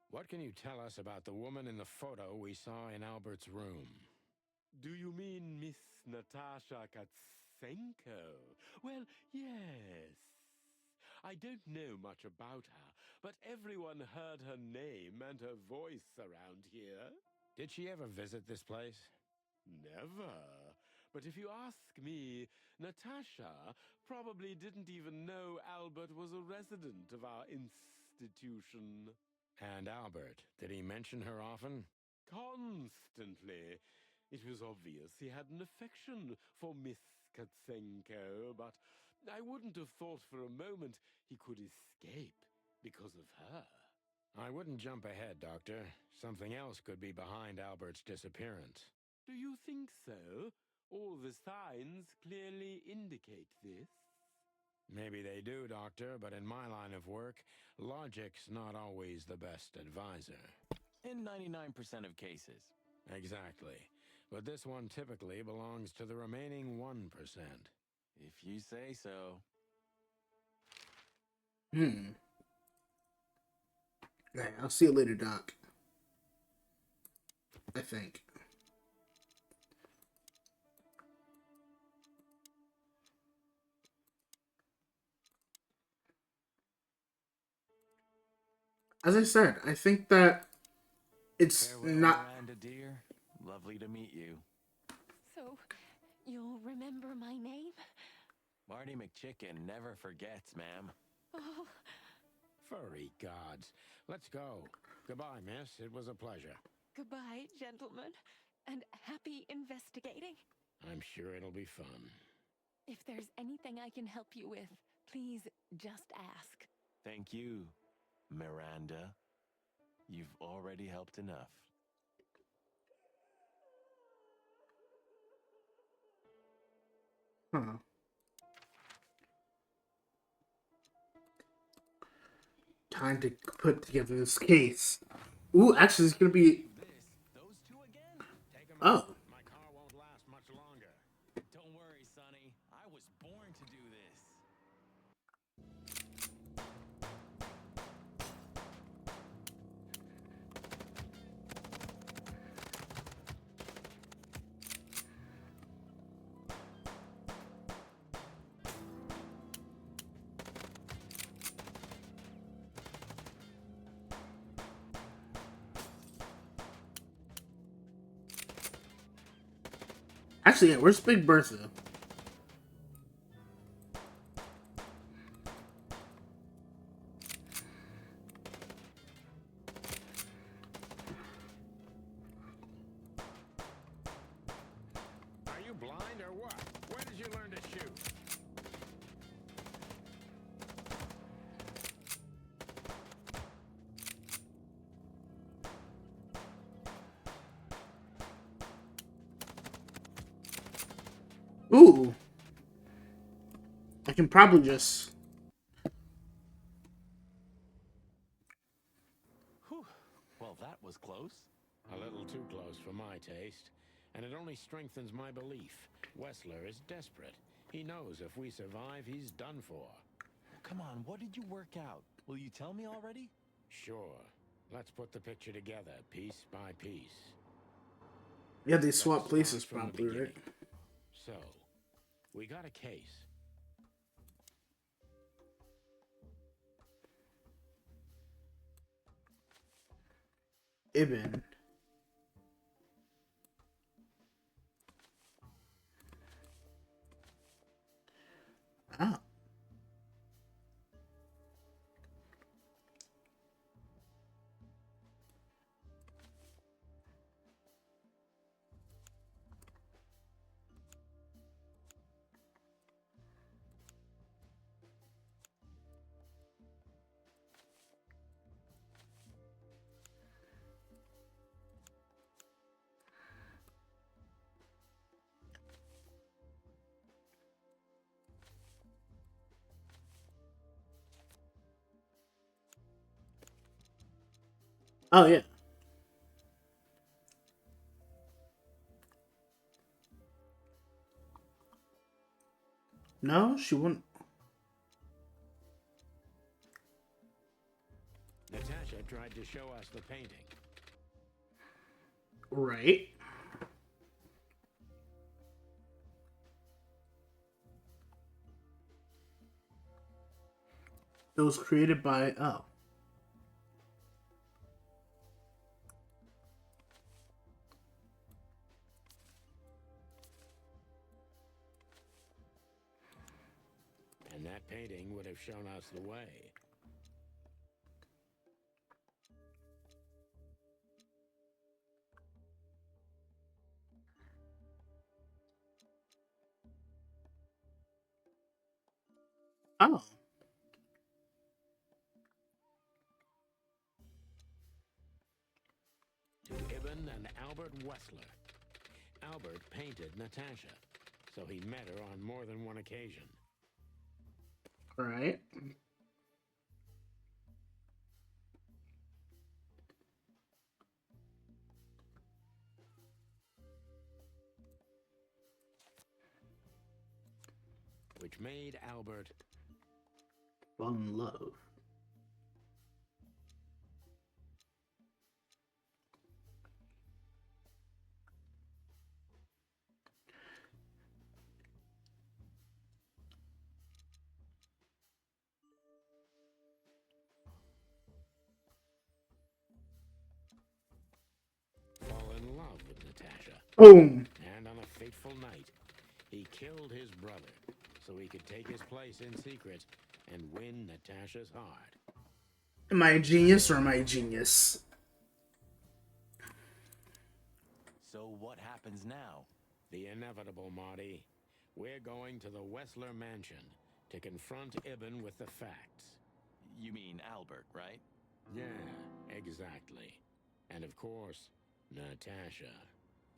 What can you tell us about the woman in the photo we saw in Albert's room? Do you mean Miss Natasha Katsenko? Well, yes. I don't know much about her, but everyone heard her name and her voice around here. Did she ever visit this place? Never. But if you ask me, Natasha probably didn't even know Albert was a resident of our institution. And Albert, did he mention her often? Constantly. It was obvious he had an affection for Miss Katsenko, but I wouldn't have thought for a moment he could escape because of her. I wouldn't jump ahead, Doctor. Something else could be behind Albert's disappearance. Do you think so? All the signs clearly indicate this. Maybe they do, Doctor, but in my line of work, logic's not always the best advisor. In 99% of cases. Exactly. But this one typically belongs to the remaining 1%. If you say so. Yeah, I'll see you later, Doc. I think. As I said, I think that it's Farewell, not. Miranda, dear. Lovely to meet you. So, you'll remember my name? Marty McChicken never forgets, ma'am. Oh, Furry gods. Let's go. Goodbye, miss. It was a pleasure. goodbye, gentlemen, and happy investigating. I'm sure it'll be fun. If there's anything I can help you with, please just ask. Thank you, Miranda. You've already helped enough. Huh. Time to put together this case. Ooh, actually, it's gonna be. Those two again? Take 'em Oh. out. My car won't last much longer. Don't worry, Sonny. I was born to do this. Actually, yeah, where's Big Bertha? Are you blind or what? Where did you learn to shoot? Ooh. I can probably just. Whew. Well, that was close. A little too close for my taste. And it only strengthens my belief. Wessler is desperate. He knows if we survive, he's done for. Come on, what did you work out? Will you tell me already? Sure. Let's put the picture together, piece by piece. Yeah, they Let's swap places start from the probably, right? beginning. So, we got a case. Ibn. Ah. Oh, yeah. No, she wouldn't. Natasha tried to show us the painting. Right. It was created by. Oh. And that painting would have shown us the way. Oh. To Ibn and Albert Wessler. Albert painted Natasha, so he met her on more than one occasion. Right. Which made Albert Fall in love. Natasha. Boom. And on a fateful night, he killed his brother so he could take his place in secret and win Natasha's heart. Am I a genius or am I a genius? So what happens now? The inevitable, Marty. We're going to the Wessler mansion to confront Ibn with the facts. You mean Albert, right? Yeah, exactly. And of course, Natasha.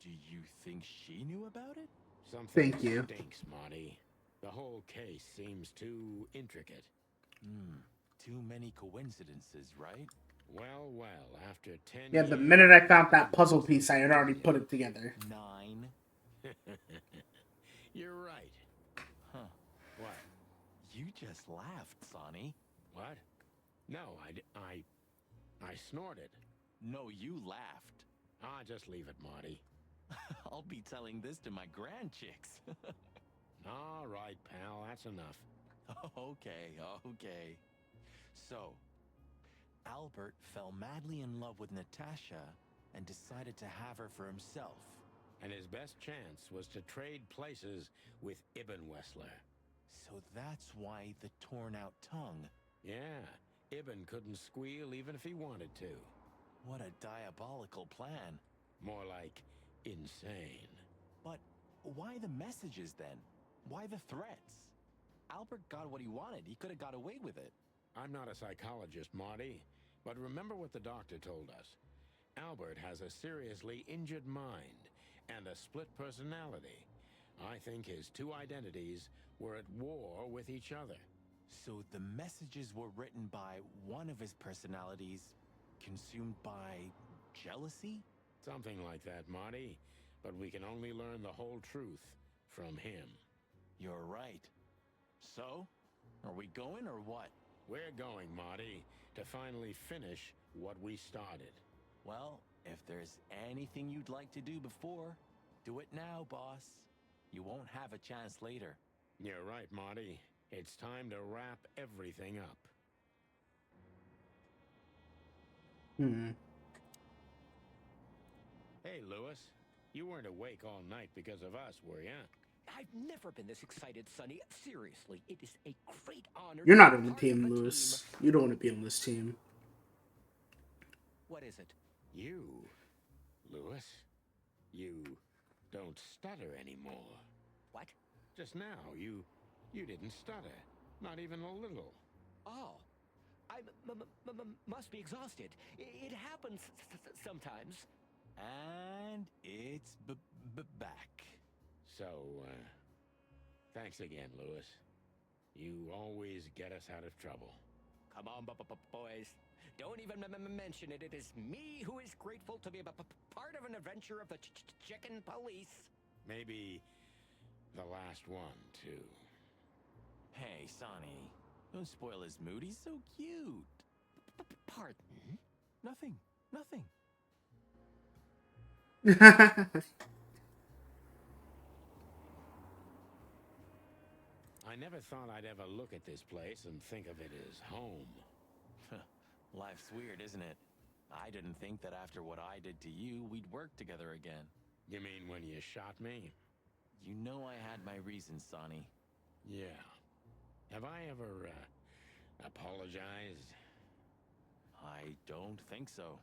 Do you think she knew about it? Something Thank you. stinks, Marty. The whole case seems too intricate. Too many coincidences, right? Well, after 10 Yeah, years... the minute I found that puzzle piece, I had already put it together. 9. You're right. Huh. What? You just laughed, Sonny. What? No, I snorted. No, you laughed. Ah, just leave it, Marty. I'll be telling this to my grandchicks. All right, pal, that's enough. Okay. So, Albert fell madly in love with Natasha and decided to have her for himself. And his best chance was to trade places with Ibn Wessler. So that's why the torn out tongue. Yeah, Ibn couldn't squeal even if he wanted to. What a diabolical plan. More like insane. But why the messages then? Why the threats? Albert got what he wanted. He could have got away with it. I'm not a psychologist, Marty, but remember what the doctor told us. Albert has a seriously injured mind and a split personality. I think his two identities were at war with each other. So the messages were written by one of his personalities, consumed by jealousy? Something like that, Marty. But we can only learn the whole truth from him. You're right. So, are we going or what? We're going, Marty, to finally finish what we started. Well, if there's anything you'd like to do before, do it now, boss. You won't have a chance later. You're right, Marty. It's time to wrap everything up. Hey, Lewis. You weren't awake all night because of us, were ya? I've never been this excited, Sonny. Seriously, it is a great honor. You're to not be on the part team, of a Lewis. team. You don't want to be on this team. What is it? You, Lewis, you don't stutter anymore. What? Just now, you didn't stutter. Not even a little. Oh, I must be exhausted. It happens sometimes. And it's back. So, thanks again, Lewis. You always get us out of trouble. Come on, boys. Don't even mention it. It is me who is grateful to be a part of an adventure of the chicken police. Maybe the last one, too. Hey, Sonny. Don't spoil his mood. He's so cute. Pardon? Nothing. I never thought I'd ever look at this place and think of it as home. Life's weird, isn't it? I didn't think that after what I did to you, we'd work together again. You mean when you shot me? You know I had my reasons, Sonny. Yeah. Have I ever, apologized? I don't think so.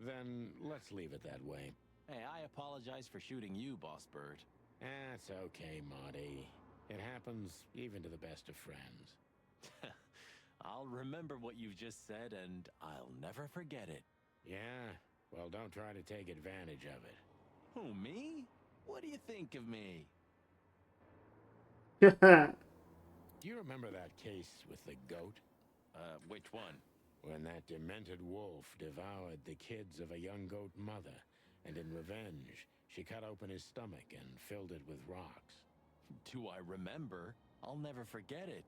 Then let's leave it that way. Hey, I apologize for shooting you, Boss Bird. That's okay, Marty. It happens even to the best of friends. I'll remember what you've just said, and I'll never forget it. Yeah? Well, don't try to take advantage of it. Who, me? What do you think of me? Do you remember that case with the goat? Which one? When that demented wolf devoured the kids of a young goat mother, and in revenge, she cut open his stomach and filled it with rocks. Do I remember? I'll never forget it.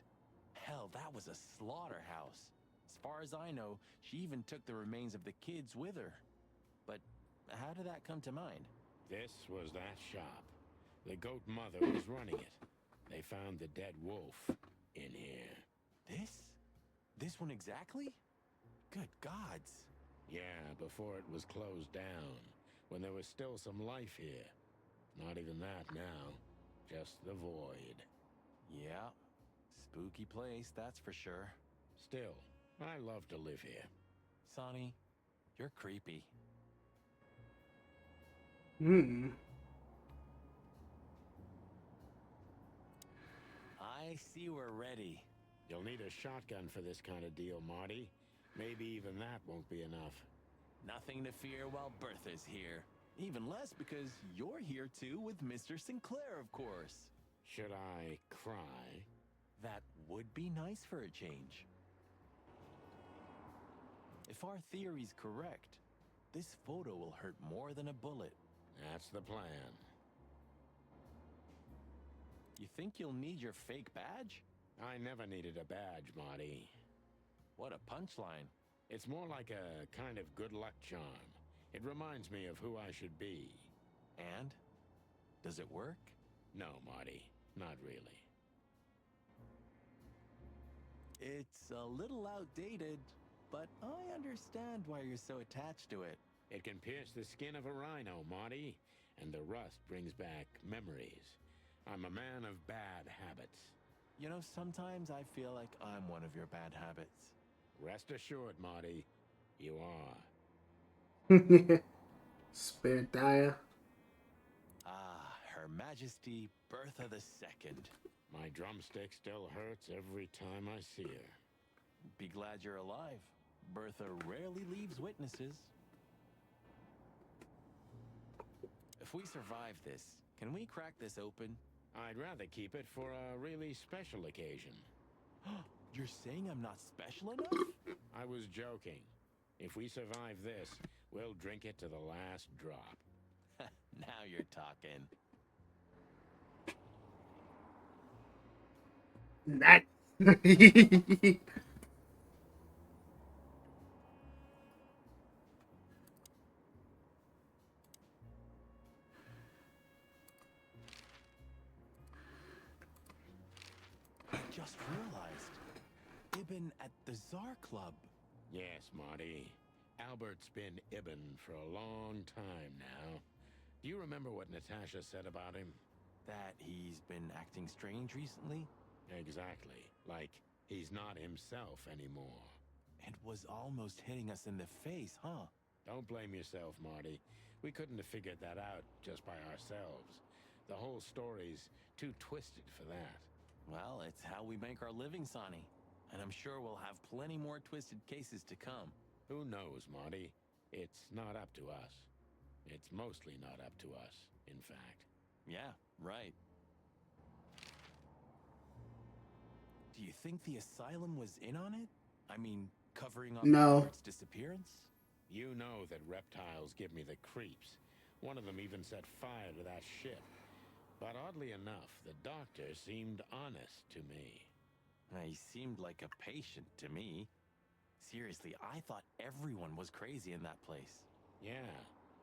Hell, that was a slaughterhouse. As far as I know, she even took the remains of the kids with her. But how did that come to mind? This was that shop. The goat mother was running it. They found the dead wolf in here. This one exactly? Good gods. Yeah, before it was closed down. when there was still some life here. Not even that now. Just the void. Yeah. Spooky place, that's for sure. Still, I love to live here. Sonny, you're creepy. I see we're ready. You'll need a shotgun for this kind of deal, Marty. Maybe even that won't be enough. Nothing to fear while Bertha's here. Even less because you're here too with Mr. Sinclair, of course. Should I cry? That would be nice for a change. If our theory's correct, this photo will hurt more than a bullet. That's the plan. You think you'll need your fake badge? I never needed a badge, Marty. What a punchline. It's more like a kind of good luck charm. It reminds me of who I should be. And? Does it work? No, Marty. Not really. It's a little outdated, but I understand why you're so attached to it. It can pierce the skin of a rhino, Marty, and the rust brings back memories. I'm a man of bad habits. You know, sometimes I feel like I'm one of your bad habits. Rest assured, Marty, you are. Spare tire. Ah, Her Majesty Bertha II. My drumstick still hurts every time I see her. Be glad you're alive. Bertha rarely leaves witnesses. If we survive this, can we crack this open? I'd rather keep it for a really special occasion. You're saying I'm not special enough? I was joking. If we survive this, we'll drink it to the last drop. Now you're talking. That. I just realized. Ibn at the Tsar Club. Yes, Marty. Albert's been Ibn for a long time now. Do you remember what Natasha said about him? That he's been acting strange recently? Exactly. Like, he's not himself anymore. It was almost hitting us in the face, huh? Don't blame yourself, Marty. We couldn't have figured that out just by ourselves. The whole story's too twisted for that. Well, it's how we make our living, Sonny. And I'm sure we'll have plenty more twisted cases to come. Who knows, Marty? It's not up to us. It's mostly not up to us, in fact. Yeah, right. Do you think the asylum was in on it? I mean, covering up No. Albert's disappearance? You know that reptiles give me the creeps. One of them even set fire to that ship. But oddly enough, the doctor seemed honest to me. He seemed like a patient to me. Seriously, I thought everyone was crazy in that place. Yeah.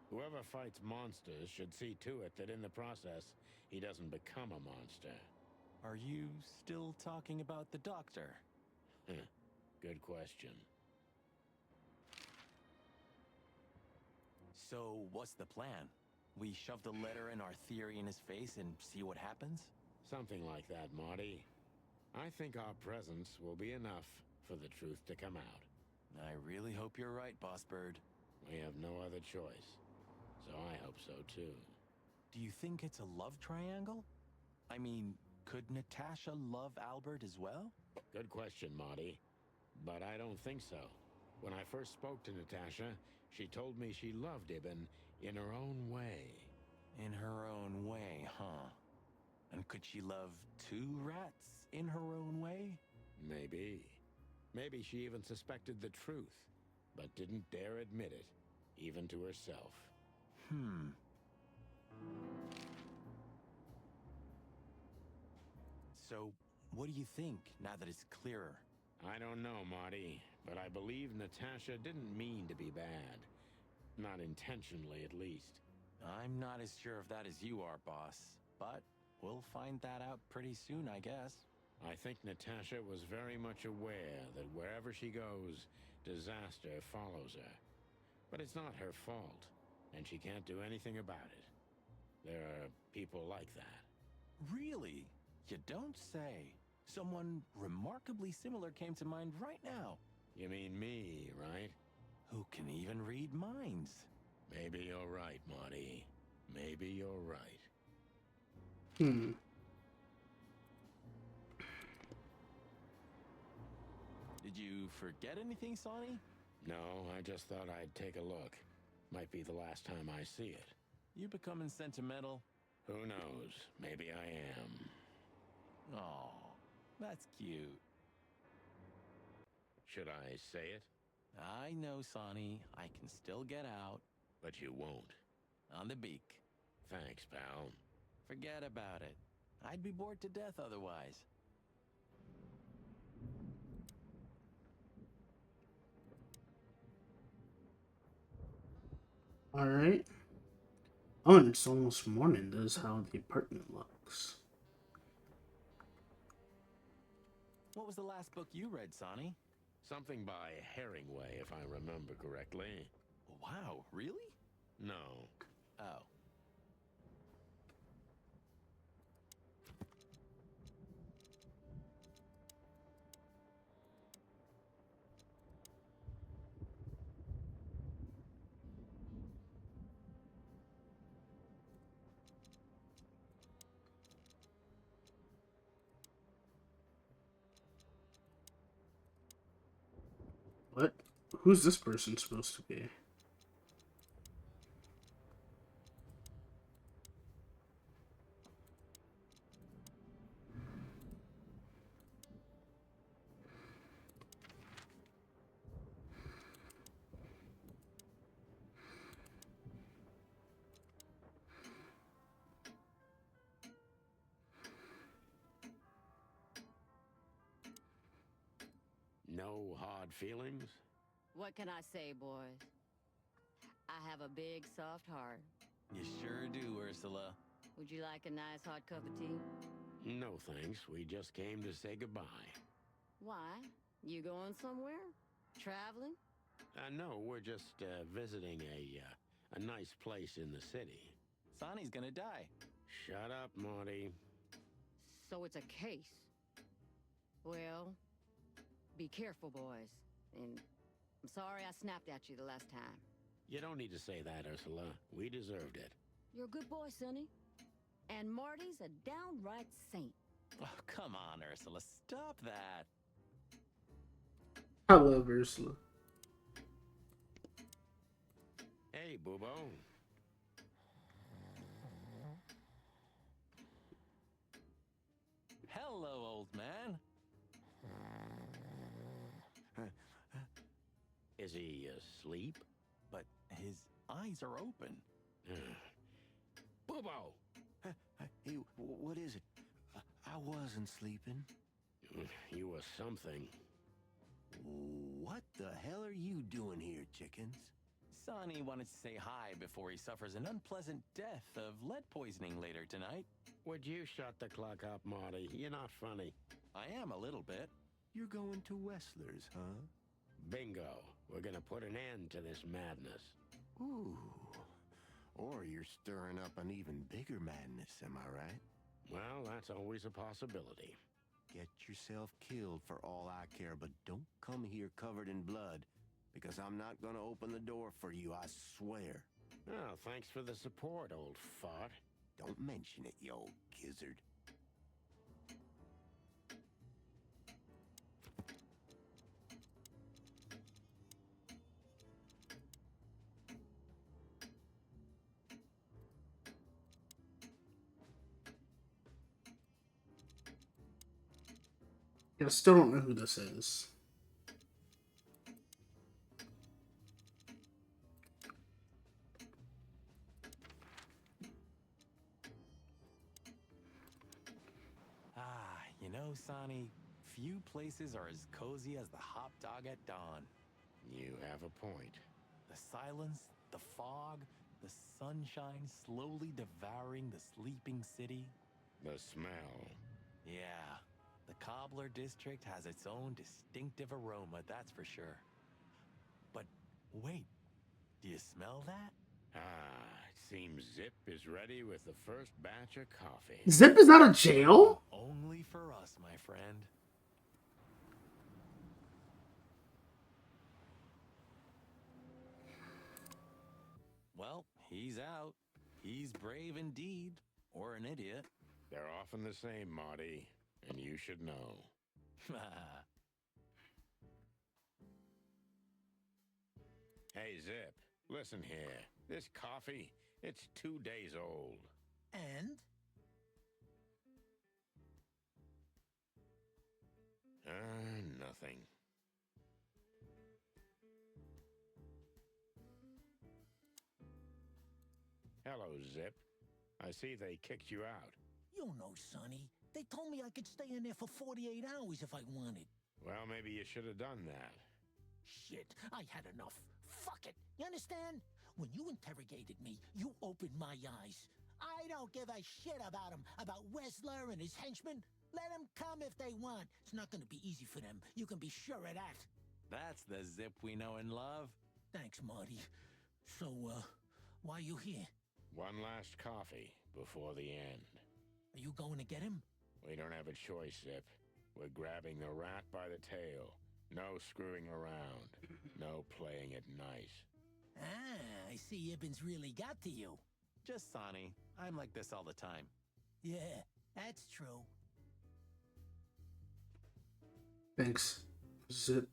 Whoever fights monsters should see to it that in the process, he doesn't become a monster. Are you still talking about the doctor? Good question. So, what's the plan? We shove the letter and our theory in his face and see what happens? Something like that, Marty. I think our presence will be enough for the truth to come out. I really hope you're right, Boss Bird. We have no other choice. So I hope so, too. Do you think it's a love triangle? I mean, could Natasha love Albert as well? Good question, Marty. But I don't think so. When I first spoke to Natasha, she told me she loved Ibn in her own way. In her own way, huh? And could she love two rats in her own way? Maybe. Maybe she even suspected the truth, but didn't dare admit it, even to herself. So, what do you think, now that it's clearer? I don't know, Marty, but I believe Natasha didn't mean to be bad. Not intentionally, at least. I'm not as sure of that as you are, boss. But we'll find that out pretty soon, I guess. I think Natasha was very much aware that wherever she goes, disaster follows her. But it's not her fault. and she can't do anything about it. There are people like that. Really? You don't say. Someone remarkably similar came to mind right now. You mean me, right? Who can even read minds? Maybe you're right, Marty. Maybe you're right. Did you forget anything, Sonny? No, I just thought I'd take a look. Might be the last time I see it. You becoming sentimental? Who knows? Maybe I am. Oh, that's cute. Should I say it? I know, Sonny. I can still get out. But you won't. On the beak. Thanks, pal. Forget about it. I'd be bored to death otherwise. Alright. Oh, and it's almost morning. This is how the apartment looks. What was the last book you read, Sonny? Something by Herringway, if I remember correctly. Wow, really? No. Oh. What? Who's this person supposed to be? No hard feelings? What can I say, boys? I have a big, soft heart. You sure do, Ursula. Would you like a nice hot cup of tea? No, thanks. We just came to say goodbye. Why? You going somewhere? Traveling? No, we're just visiting a nice place in the city. Sonny's gonna die. Shut up, Marty. So it's a case. Well, be careful, boys. And I'm sorry I snapped at you the last time. You don't need to say that, Ursula. We deserved it. You're a good boy, Sonny. And Marty's a downright saint. Oh, come on, Ursula. Stop that. I love Ursula. Hey, Boobo. Hello, old man. Is he asleep? But his eyes are open. Boobo! Hey, what is it? I wasn't sleeping. You were something. What the hell are you doing here, chickens? Sonny wanted to say hi before he suffers an unpleasant death of lead poisoning later tonight. Would you shut the clock up, Marty? You're not funny. I am a little bit. You're going to Wessler's, huh? Bingo. We're gonna put an end to this madness. Ooh. Or you're stirring up an even bigger madness, am I right? Well, that's always a possibility. Get yourself killed for all I care, but don't come here covered in blood, because I'm not gonna open the door for you, I swear. Oh, thanks for the support, old fart. Don't mention it, you old gizzard. I still don't know who this is. You know, Sonny, few places are as cozy as the hop dog at dawn. You have a point. The silence, the fog, the sunshine slowly devouring the sleeping city. The smell. Yeah, the Cobbler District has its own distinctive aroma, that's for sure. But wait, do you smell that? It seems Zip is ready with the first batch of coffee. Zip is out of jail? Only for us, my friend. Well, he's out. He's brave indeed. Or an idiot. They're often the same, Marty, and you should know. Hey, Zip, listen here. This coffee, it's 2 days old. And? Nothing. Hello, Zip. I see they kicked you out. You know, Sonny. They told me I could stay in there for 48 hours if I wanted. Well, maybe you should have done that. Shit, I had enough. Fuck it. You understand? When you interrogated me, you opened my eyes. I don't give a shit about him, about Wessler and his henchmen. Let them come if they want. It's not going to be easy for them. You can be sure of that. That's the Zip we know and love. Thanks, Marty. So, why are you here? One last coffee before the end. Are you going to get him? We don't have a choice, Zip. We're grabbing the rat by the tail. No screwing around. No playing it nice. Ah, I see Ibben's really got to you. Just Sonny. I'm like this all the time. Yeah, that's true. Thanks, Zip.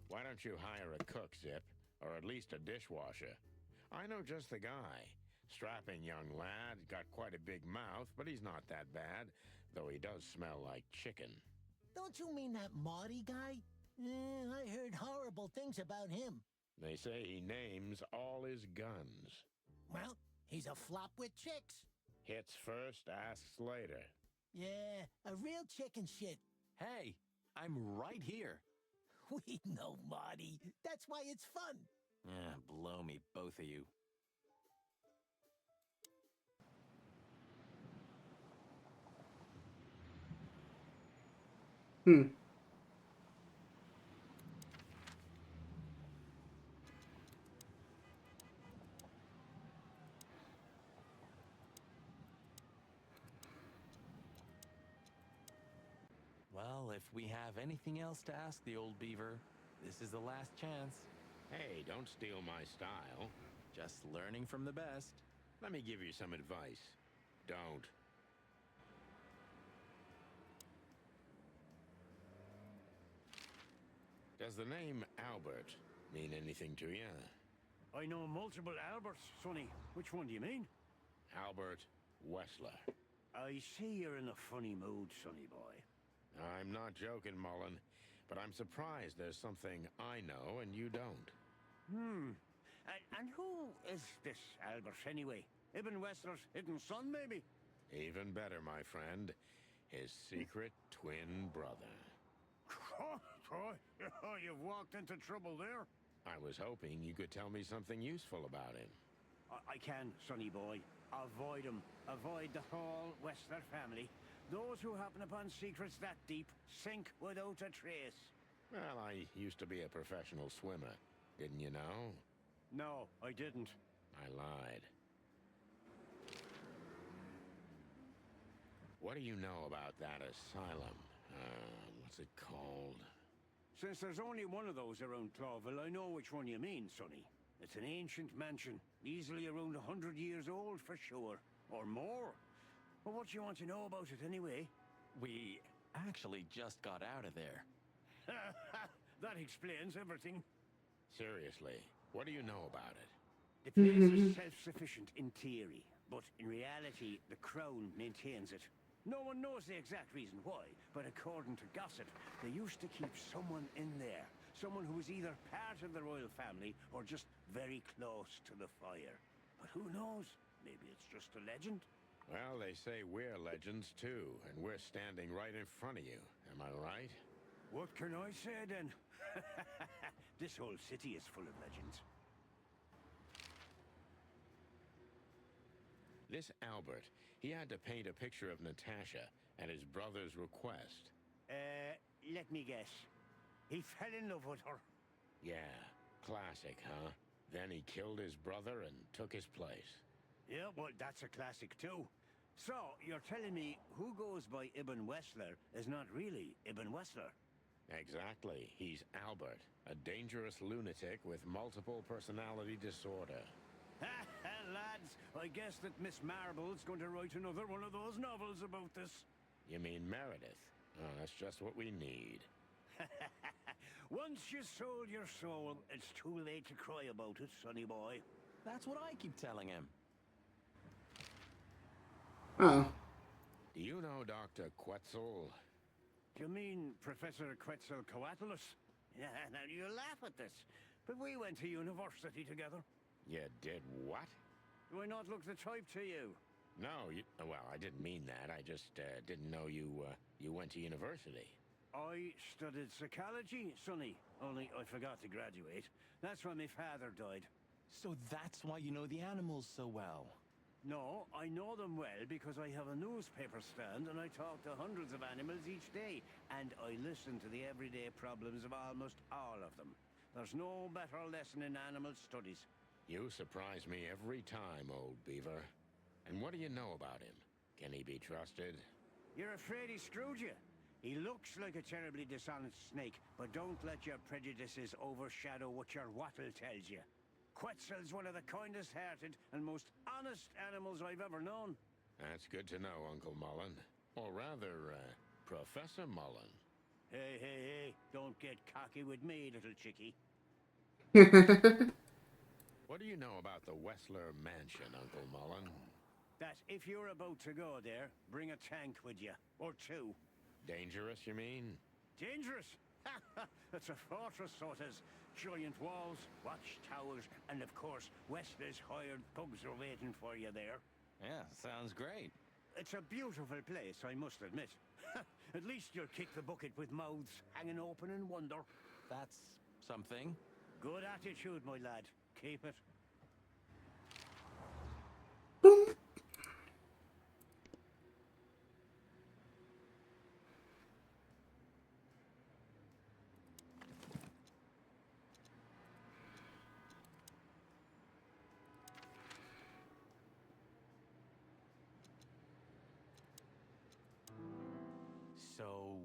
Why don't you hire a cook, Zip? Or at least a dishwasher? I know just the guy. Strapping young lad, got quite a big mouth, but he's not that bad, though he does smell like chicken. Don't you mean that Marty guy? I heard horrible things about him. They say he names all his guns. Well, he's a flop with chicks. Hits first, asks later. Yeah, a real chicken shit. Hey, I'm right here. We know, Marty. That's why it's fun. Blow me, both of you. Well, if we have anything else to ask the old beaver, this is the last chance. Hey, don't steal my style. Just learning from the best. Let me give you some advice. Don't. Does the name Albert mean anything to you? I know multiple Alberts, Sonny. Which one do you mean? Albert Wessler. I see you're in a funny mood, Sonny boy. I'm not joking, Mullen, but I'm surprised there's something I know and you don't. And who is this Albert, anyway? Ibn Wessler's hidden son, maybe? Even better, my friend. His secret twin brother. Oh, you've walked into trouble there. I was hoping you could tell me something useful about him. I can, Sonny boy. Avoid him. Avoid the whole Wessler family. Those who happen upon secrets that deep sink without a trace. Well, I used to be a professional swimmer. Didn't you know? No, I didn't. I lied. What do you know about that asylum? What's it called? Since there's only one of those around Clawville, I know which one you mean, Sonny. It's an ancient mansion, easily around 100 years old for sure. Or more. Well, what do you want to know about it anyway? We actually just got out of there. That explains everything. Seriously, what do you know about it? The place is self-sufficient in theory, but in reality, the Crown maintains it. No one knows the exact reason why, but according to gossip, they used to keep someone in there. Someone who was either part of the royal family or just very close to the fire. But who knows? Maybe it's just a legend. Well, they say we're legends too, and we're standing right in front of you. Am I right? What can I say then? This whole city is full of legends. This Albert, he had to paint a picture of Natasha at his brother's request. Let me guess. He fell in love with her. Yeah, classic, huh? Then he killed his brother and took his place. Yeah, well, that's a classic too. So, you're telling me who goes by Ibn Wessler is not really Ibn Wessler? Exactly. He's Albert, a dangerous lunatic with multiple personality disorder. Lads, I guess that Miss Marble's going to write another one of those novels about this. You mean Meredith? Oh, that's just what we need. Once you sold your soul, it's too late to cry about it, sonny boy. That's what I keep telling him. Oh. Do you know Dr. Quetzal? You mean Professor Quetzalcoatlus? Yeah, now you laugh at this, but we went to university together. You did what? Do I not look the type to you? No, well, I didn't mean that. I just didn't know you went to university. I studied psychology, sonny, only I forgot to graduate. That's when my father died. So that's why you know the animals so well. No, I know them well because I have a newspaper stand and I talk to hundreds of animals each day. And I listen to the everyday problems of almost all of them. There's no better lesson in animal studies. You surprise me every time, old beaver. And what do you know about him? Can he be trusted? You're afraid he screwed you? He looks like a terribly dishonest snake, but don't let your prejudices overshadow what your wattle tells you. Quetzal's one of the kindest-hearted and most honest animals I've ever known. That's good to know, Uncle Mullen. Or rather, Professor Mullen. Hey, hey, hey, don't get cocky with me, little chickie. What do you know about the Wessler Mansion, Uncle Mullen? That if you're about to go there, bring a tank with you. Or two. Dangerous, you mean? Dangerous? It's a fortress, so it is. Giant walls, watchtowers, and of course, Wessler's hired thugs are waiting for you there. Yeah, sounds great. It's a beautiful place, I must admit. At least you'll kick the bucket with mouths hanging open in wonder. That's something. Good attitude, my lad. Keep it. So,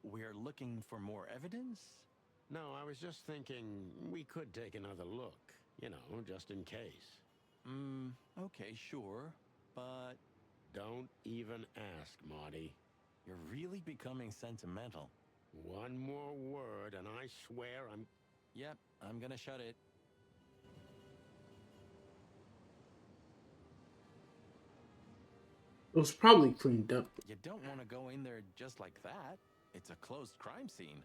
we're looking for more evidence? No, I was just thinking we could take another look. You know, just in case. Okay, sure. But... Don't even ask, Marty. You're really becoming sentimental. One more word and I swear I'm... Yep, I'm gonna shut it. It was probably cleaned up. You don't want to go in there just like that. It's a closed crime scene.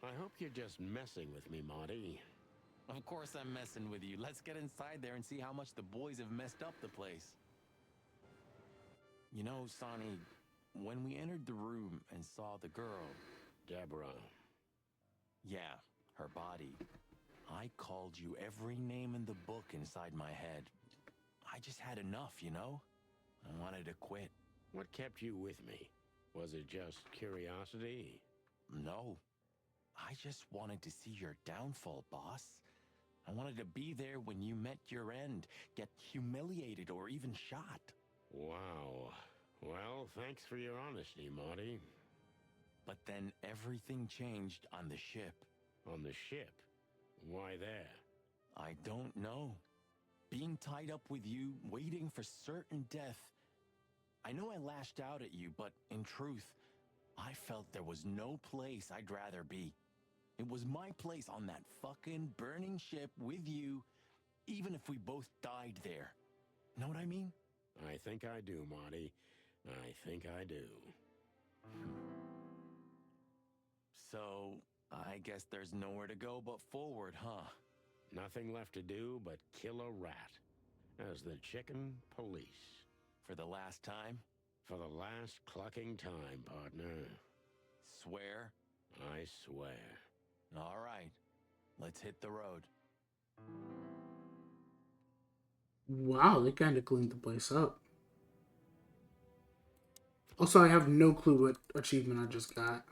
I hope you're just messing with me, Marty. Of course I'm messing with you. Let's get inside there and see how much the boys have messed up the place. You know, Sonny, when we entered the room and saw the girl... Deborah. Yeah, her body. I called you every name in the book inside my head. I just had enough, you know? I wanted to quit. What kept you with me? Was it just curiosity? No. I just wanted to see your downfall, boss. I wanted to be there when you met your end, get humiliated or even shot. Wow. Well, thanks for your honesty, Marty. But then everything changed on the ship. On the ship? Why there? I don't know. Being tied up with you, waiting for certain death. I know I lashed out at you, but in truth, I felt there was no place I'd rather be. It was my place on that fucking burning ship with you, even if we both died there. Know what I mean? I think I do, Marty. I think I do. So, I guess there's nowhere to go but forward, huh? Nothing left to do but kill a rat. As the chicken police. For the last time? For the last clucking time, partner. Swear? I swear. All right. Let's hit the road. Wow, they kind of cleaned the place up. Also, I have no clue what achievement I just got.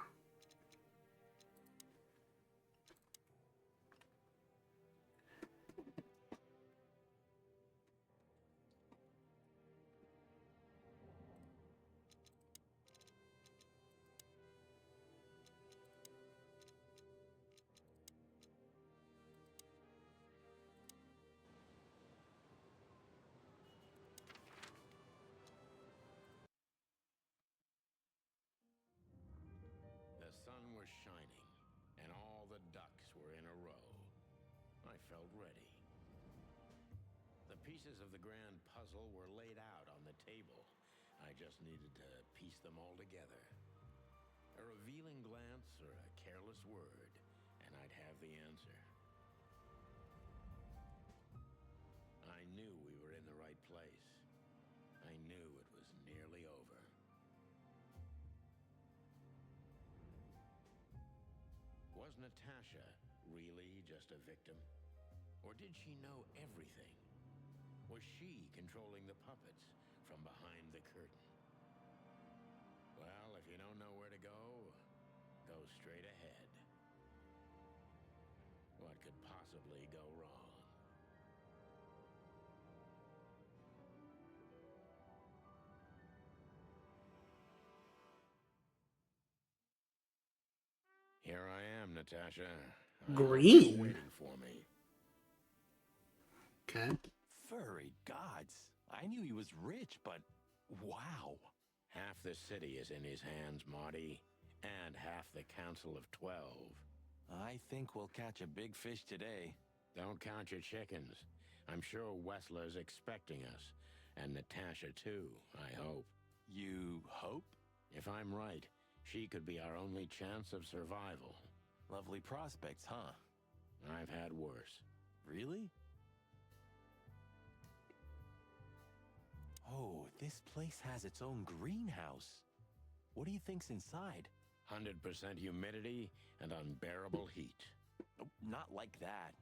The sun was shining, and all the ducks were in a row. I felt ready. The pieces of the grand puzzle were laid out on the table. I just needed to piece them all together. A revealing glance or a careless word, and I'd have the answer. I knew we were in the right place. I knew it was nearly over. Was Natasha really just a victim? Or did she know everything? Was she controlling the puppets from behind the curtain? Well, if you don't know where to go straight ahead. What could possibly go wrong? Here I am, Natasha. Green. Waiting for me. Okay. Furry gods. I knew he was rich, but wow. Half the city is in his hands, Marty, and half the Council of 12. I think we'll catch a big fish today. Don't count your chickens. I'm sure Wessler's expecting us, and Natasha too, I hope. You hope? If I'm right, she could be our only chance of survival. Lovely prospects, huh? I've had worse. Really? Oh, this place has its own greenhouse. What do you think's inside? 100% humidity and unbearable heat. Nope, not like that.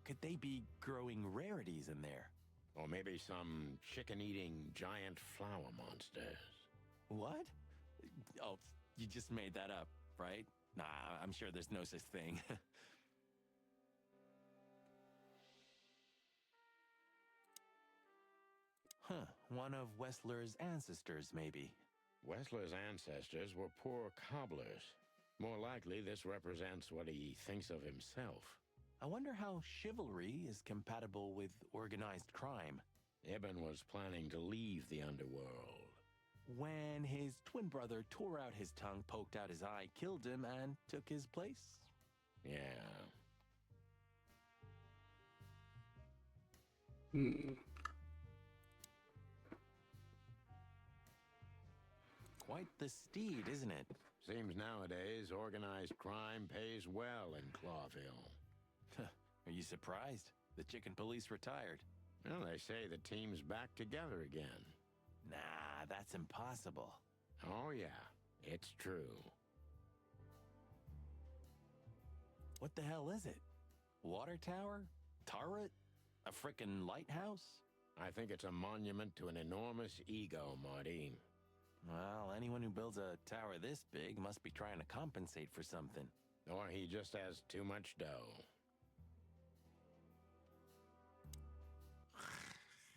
Could they be growing rarities in there? Or maybe some chicken-eating giant flower monsters. What? Oh, you just made that up, right? Nah, I'm sure there's no such thing. Huh, one of Wessler's ancestors, maybe. Wessler's ancestors were poor cobblers. More likely, this represents what he thinks of himself. I wonder how chivalry is compatible with organized crime. Ibn was planning to leave the underworld. When his twin brother tore out his tongue, poked out his eye, killed him, and took his place? Yeah. Quite the steed, isn't it? Seems nowadays organized crime pays well in Clawville. Are you surprised? The chicken police retired. Well, they say the team's back together again. Nah, that's impossible. Oh, yeah, it's true. What the hell is it? Water tower? Turret? A frickin' lighthouse? I think it's a monument to an enormous ego, Marty. Well, anyone who builds a tower this big must be trying to compensate for something. Or he just has too much dough.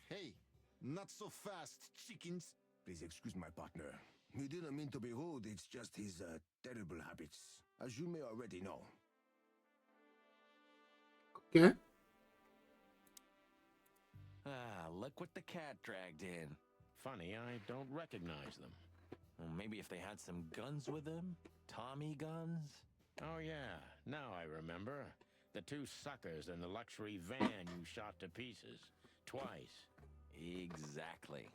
Hey, not so fast, chickens. Please excuse my partner. He didn't mean to be rude, it's just his terrible habits, as you may already know. Okay. Ah, look what the cat dragged in. Funny, I don't recognize them. Well, maybe if they had some guns with them? Tommy guns? Oh, yeah, now I remember. The two suckers in the luxury van you shot to pieces. Twice. Exactly.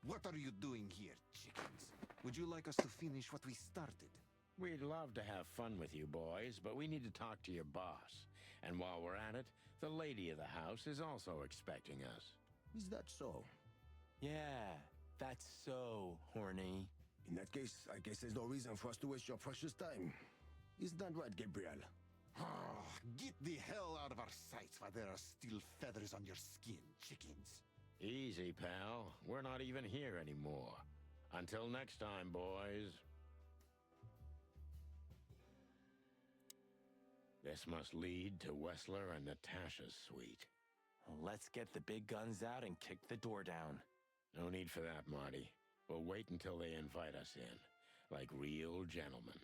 What are you doing here, chickens? Would you like us to finish what we started? We'd love to have fun with you boys, but we need to talk to your boss. And while we're at it, the lady of the house is also expecting us. Is that so? Yeah, that's so horny. In that case, I guess there's no reason for us to waste your precious time. Isn't that right, Gabriel? Get the hell out of our sights while there are still feathers on your skin, chickens. Easy, pal. We're not even here anymore. Until next time, boys. This must lead to Wessler and Natasha's suite. Let's get the big guns out and kick the door down. No need for that, Marty. We'll wait until they invite us in, like real gentlemen.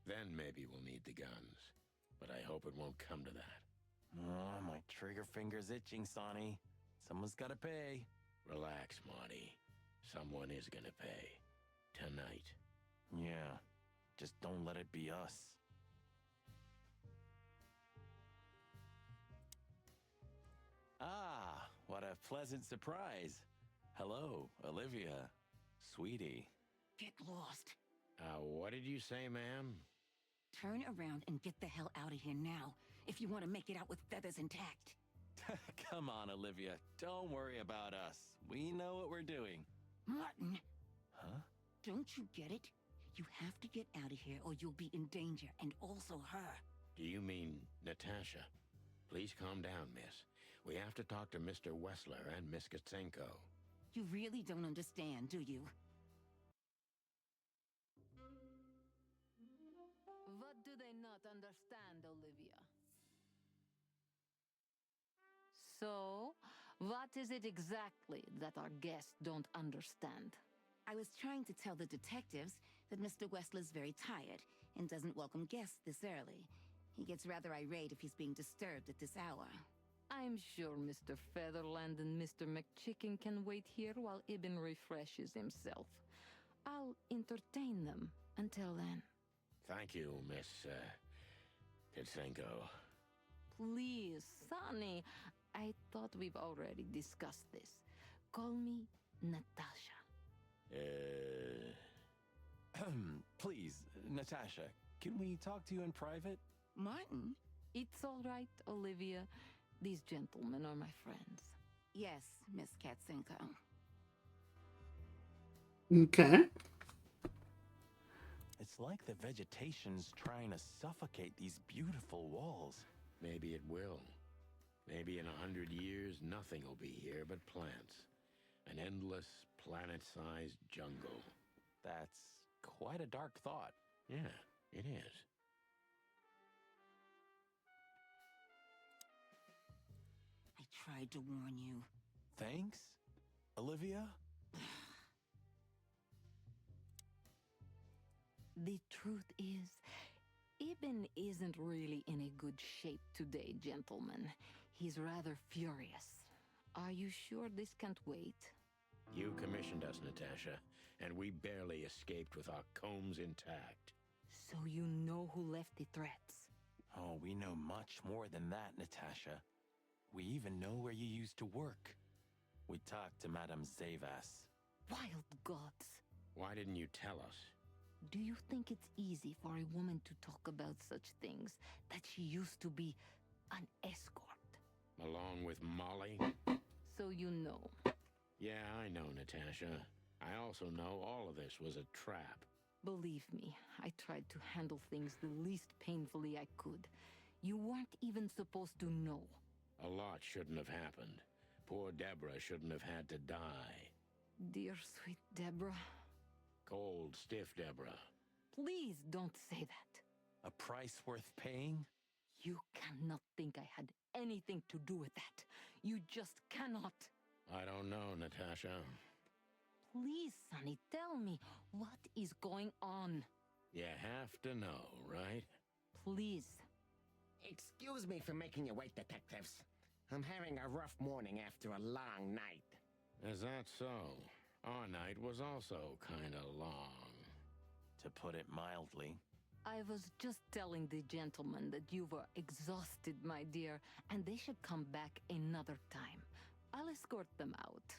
Then maybe we'll need the guns. But I hope it won't come to that. Oh, my trigger finger's itching, Sonny. Someone's gotta pay. Relax, Marty. Someone is gonna pay. Tonight. Yeah, just don't let it be us. Ah, what a pleasant surprise. Hello, Olivia. Sweetie. Get lost. What did you say, ma'am? Turn around and get the hell out of here now, if you want to make it out with feathers intact. Come on, Olivia. Don't worry about us. We know what we're doing. Martin! Huh? Don't you get it? You have to get out of here or you'll be in danger, and also her. Do you mean Natasha? Please calm down, miss. We have to talk to Mr. Wessler and Miss Katsenko. You really don't understand, do you? What do they not understand, Olivia? So, what is it exactly that our guests don't understand? I was trying to tell the detectives that Mr. Wessler's very tired and doesn't welcome guests this early. He gets rather irate if he's being disturbed at this hour. I'm sure Mr. Featherland and Mr. McChicken can wait here while Ibn refreshes himself. I'll entertain them until then. Thank you, Miss, Katsenko. Please, Sonny. I thought we've already discussed this. Call me Natasha. Please, Natasha, can we talk to you in private? Martin? It's all right, Olivia. These gentlemen are my friends. Yes, Miss Katsenko. Okay. It's like the vegetation's trying to suffocate these beautiful walls. Maybe it will. Maybe in 100 years, nothing will be here but plants. An endless, planet-sized jungle. That's quite a dark thought. Yeah, it is. I tried to warn you. Thanks, Olivia? The truth is, Ibn isn't really in a good shape today, gentlemen. He's rather furious. Are you sure this can't wait? You commissioned us, Natasha, and we barely escaped with our combs intact. So you know who left the threats? Oh, we know much more than that, Natasha. We even know where you used to work. We talked to Madame Zavas. Wild gods! Why didn't you tell us? Do you think it's easy for a woman to talk about such things, that she used to be an escort? Along with Molly? So you know. Yeah, I know, Natasha. I also know all of this was a trap. Believe me, I tried to handle things the least painfully I could. You weren't even supposed to know. A lot shouldn't have happened. Poor Deborah shouldn't have had to die. Dear sweet Deborah. Cold, stiff Deborah. Please don't say that. A price worth paying? You cannot think I had anything to do with that. You just cannot. I don't know, Natasha. Please, Sonny, tell me, what is going on? You have to know, right? Please. Excuse me for making you wait, detectives. I'm having a rough morning after a long night. Is that so? Our night was also kinda long. To put it mildly. I was just telling the gentleman that you were exhausted, my dear, and they should come back another time. I'll escort them out.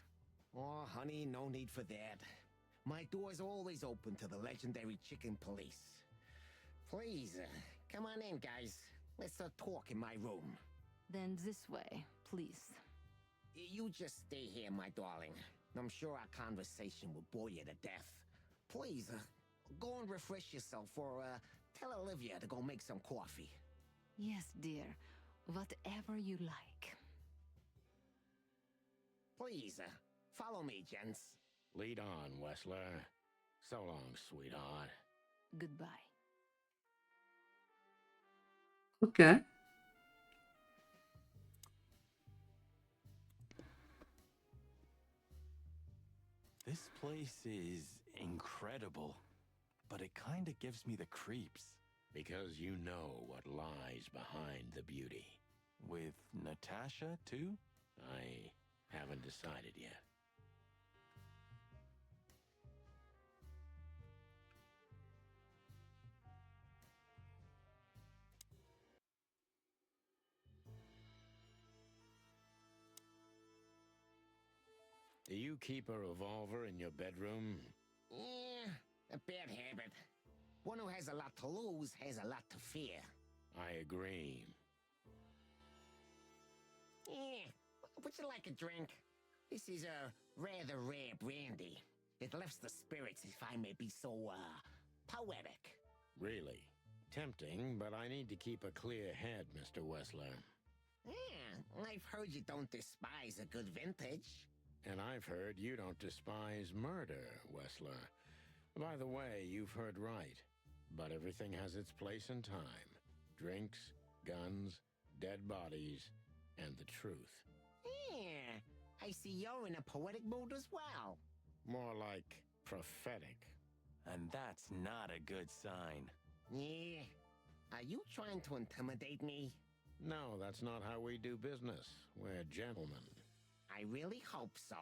Oh, honey, no need for that. My door's always open to the legendary chicken police. Please, come on in, guys. Let's talk in my room. Then this way, please. You just stay here, my darling. I'm sure our conversation will bore you to death. Please, go and refresh yourself, or tell Olivia to go make some coffee. Yes, dear. Whatever you like. Please, follow me, gents. Lead on, Wessler. So long, sweetheart. Goodbye. Okay. This place is incredible, but it kinda gives me the creeps. Because you know what lies behind the beauty. With Natasha, too? I haven't decided yet. Do you keep a revolver in your bedroom? Yeah, a bad habit. One who has a lot to lose has a lot to fear. I agree. Yeah, would you like a drink? This is a rather rare brandy. It lifts the spirits, if I may be so, poetic. Really? Tempting, but I need to keep a clear head, Mr. Wessler. Yeah, I've heard you don't despise a good vintage. And I've heard you don't despise murder, Wessler. By the way, you've heard right. But everything has its place and time. Drinks, guns, dead bodies, and the truth. Yeah, I see you're in a poetic mood as well. More like prophetic. And that's not a good sign. Yeah, are you trying to intimidate me? No, that's not how we do business. We're gentlemen. I really hope so.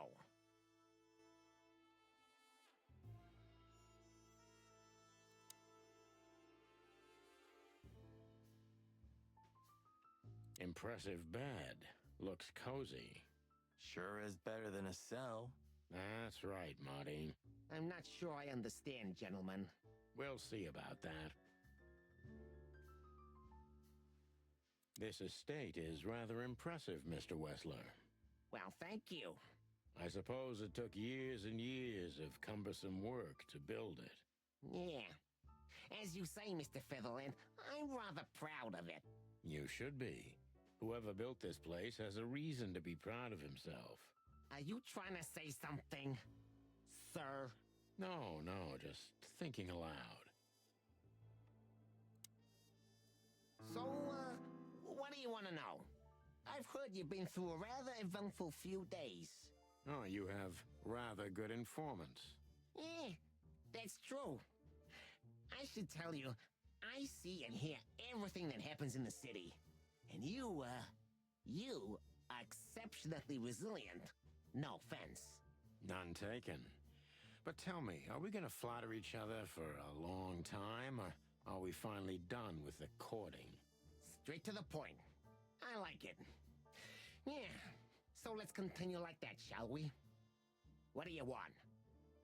Impressive bed. Looks cozy. Sure is better than a cell. That's right, Marty. I'm not sure I understand, gentlemen. We'll see about that. This estate is rather impressive, Mr. Wessler. Well, thank you. I suppose it took years and years of cumbersome work to build it. Yeah. As you say, Mr. Featherland, I'm rather proud of it. You should be. Whoever built this place has a reason to be proud of himself. Are you trying to say something, sir? No, just thinking aloud. So, what do you want to know? I've heard you've been through a rather eventful few days. Oh, you have rather good informants. Yeah, that's true. I should tell you, I see and hear everything that happens in the city. And you are exceptionally resilient. No offense. None taken. But tell me, are we gonna flatter each other for a long time, or are we finally done with the courting? Straight to the point. I like it. Yeah, so let's continue like that, shall we? What do you want?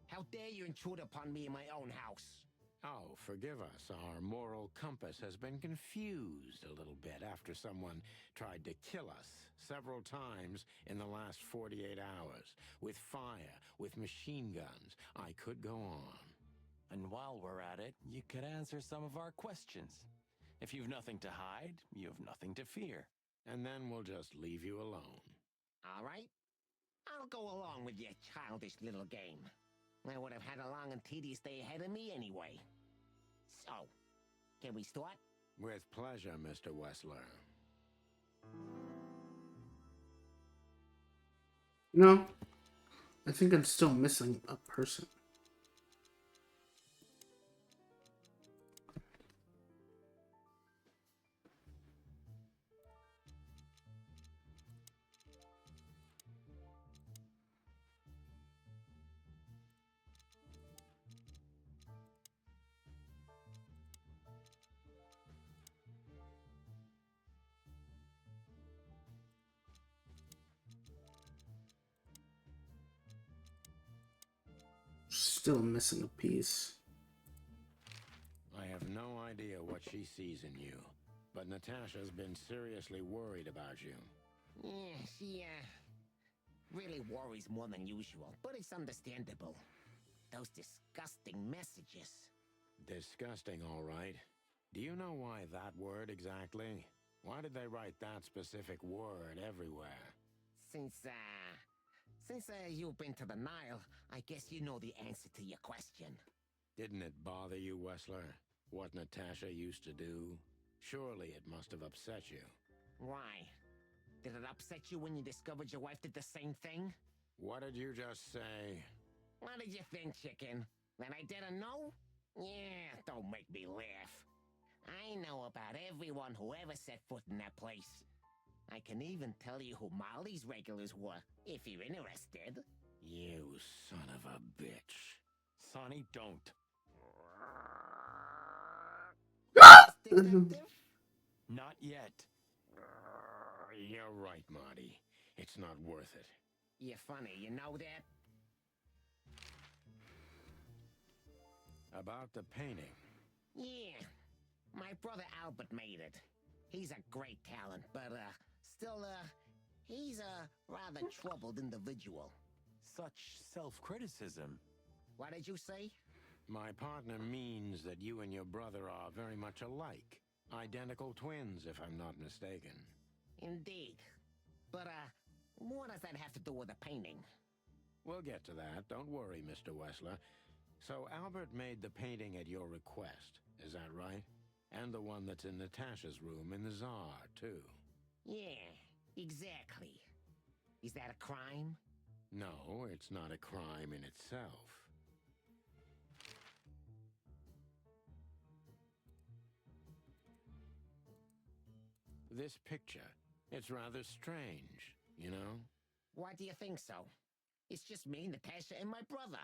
How dare you intrude upon me in my own house? Oh, forgive us. Our moral compass has been confused a little bit after someone tried to kill us several times in the last 48 hours. With fire, with machine guns. I could go on. And while we're at it, you could answer some of our questions. If you've nothing to hide, you have nothing to fear. And then we'll just leave you alone. All right. I'll go along with your childish little game. I would have had a long and tedious day ahead of me anyway. So, can we start? With pleasure, Mr. Wessler. No, I think I'm still missing a person. Still missing a piece. I have no idea what she sees in you, but Natasha's been seriously worried about you. Yeah, she, really worries more than usual, but it's understandable. Those disgusting messages. Disgusting, all right. Do you know why that word exactly? Why did they write that specific word everywhere? Since you've been to the Nile, I guess you know the answer to your question. Didn't it bother you, Wessler, what Natasha used to do? Surely it must have upset you. Why? Did it upset you when you discovered your wife did the same thing? What did you just say? What did you think, chicken? That I didn't know? Yeah, don't make me laugh. I know about everyone who ever set foot in that place. I can even tell you who Molly's regulars were, if you're interested. You son of a bitch. Sonny, don't. Detective? Not yet. You're right, Marty. It's not worth it. You're funny, you know that? About the painting. Yeah. My brother Albert made it. He's a great talent, but, still, he's a rather troubled individual. Such self-criticism. What did you say? My partner means that you and your brother are very much alike. Identical twins, if I'm not mistaken. Indeed. But, what does that have to do with the painting? We'll get to that. Don't worry, Mr. Wessler. So Albert made the painting at your request, is that right? And the one that's in Natasha's room in the Tsar, too. Yeah, exactly. Is that a crime? No, it's not a crime in itself. This picture, it's rather strange, you know? Why do you think so? It's just me, Natasha, and my brother.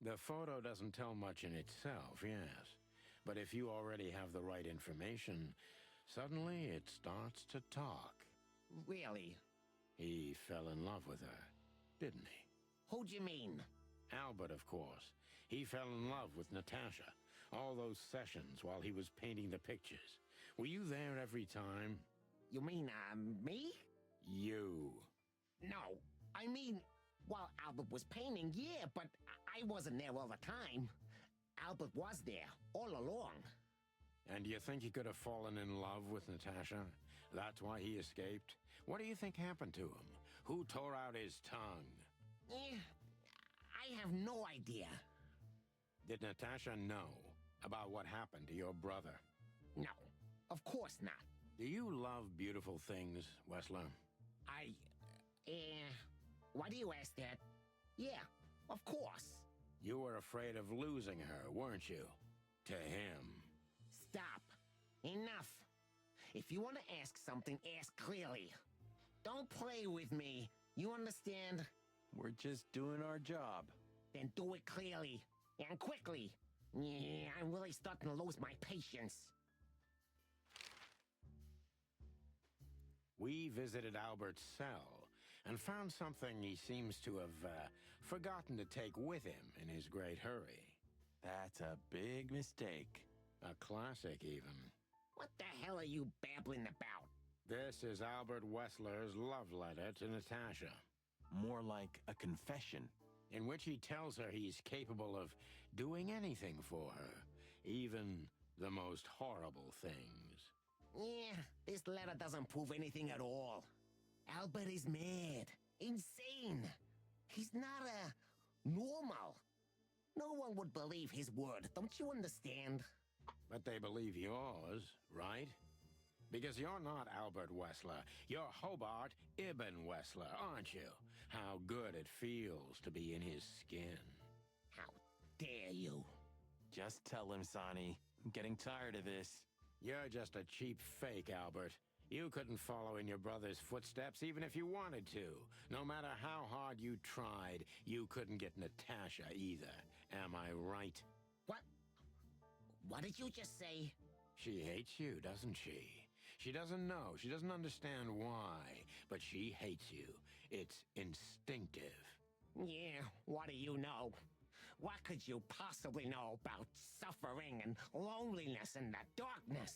The photo doesn't tell much in itself, yes. But if you already have the right information, suddenly it starts to talk. Really? He fell in love with her, didn't he? Who do you mean? Albert, of course. He fell in love with Natasha. All those sessions while he was painting the pictures. Were you there every time? You mean, me? You. No, I mean, while Albert was painting, yeah, but I wasn't there all the time. Albert was there, all along. And do you think he could have fallen in love with Natasha? That's why he escaped? What do you think happened to him? Who tore out his tongue? I have no idea. Did Natasha know about what happened to your brother? No, of course not. Do you love beautiful things, Wessler? Why do you ask that? Yeah, of course. You were afraid of losing her, weren't you? To him. Stop. Enough. If you want to ask something, ask clearly. Don't play with me. You understand? We're just doing our job. Then do it clearly. And quickly. Yeah, I'm really starting to lose my patience. We visited Albert's cell and found something he seems to have forgotten to take with him in his great hurry. That's a big mistake. A classic, even. What the hell are you babbling about? This is Albert Wessler's love letter to Natasha. More like a confession. In which he tells her he's capable of doing anything for her, even the most horrible things. Yeah, this letter doesn't prove anything at all. Albert is mad. Insane. He's not normal. No one would believe his word, don't you understand? But they believe yours, right? Because you're not Albert Wessler. You're Hobart Ibn Wessler, aren't you? How good it feels to be in his skin. How dare you? Just tell him, Sonny. I'm getting tired of this. You're just a cheap fake, Albert. You couldn't follow in your brother's footsteps even if you wanted to. No matter how hard you tried, you couldn't get Natasha either. Am I right? What did you just say? She hates you, doesn't she? She doesn't know. She doesn't understand why. But she hates you. It's instinctive. Yeah, what do you know? What could you possibly know about suffering and loneliness and the darkness?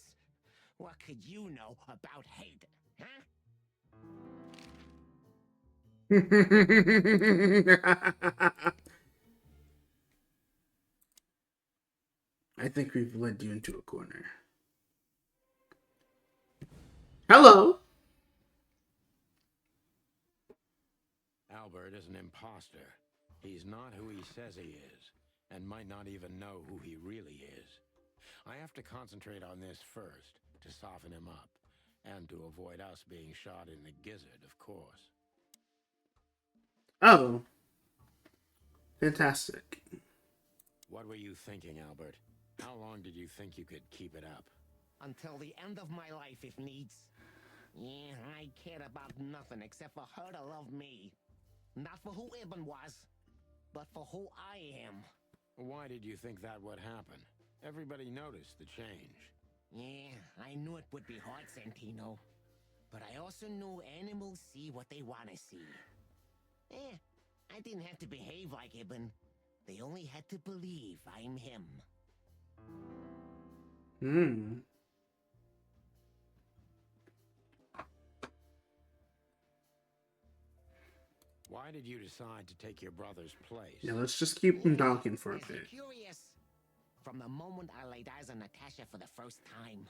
What could you know about hate, huh? I think we've led you into a corner. Hello. Albert is an imposter. He's not who he says he is. and might not even know who he really is. I have to concentrate on this first, to soften him up, and to avoid us being shot in the gizzard, of course. Oh. Fantastic. What were you thinking, Albert? How long did you think you could keep it up? Until the end of my life, if needs. Yeah, I cared about nothing except for her to love me. Not for who Ibn was, but for who I am. Why did you think that would happen? Everybody noticed the change. Yeah, I knew it would be hard, Santino. But I also knew animals see what they want to see. I didn't have to behave like Ibn. They only had to believe I'm him. Why did you decide to take your brother's place? Yeah, let's just keep him talking for a Is he bit. curious? From the moment I laid eyes on Natasha for the first time.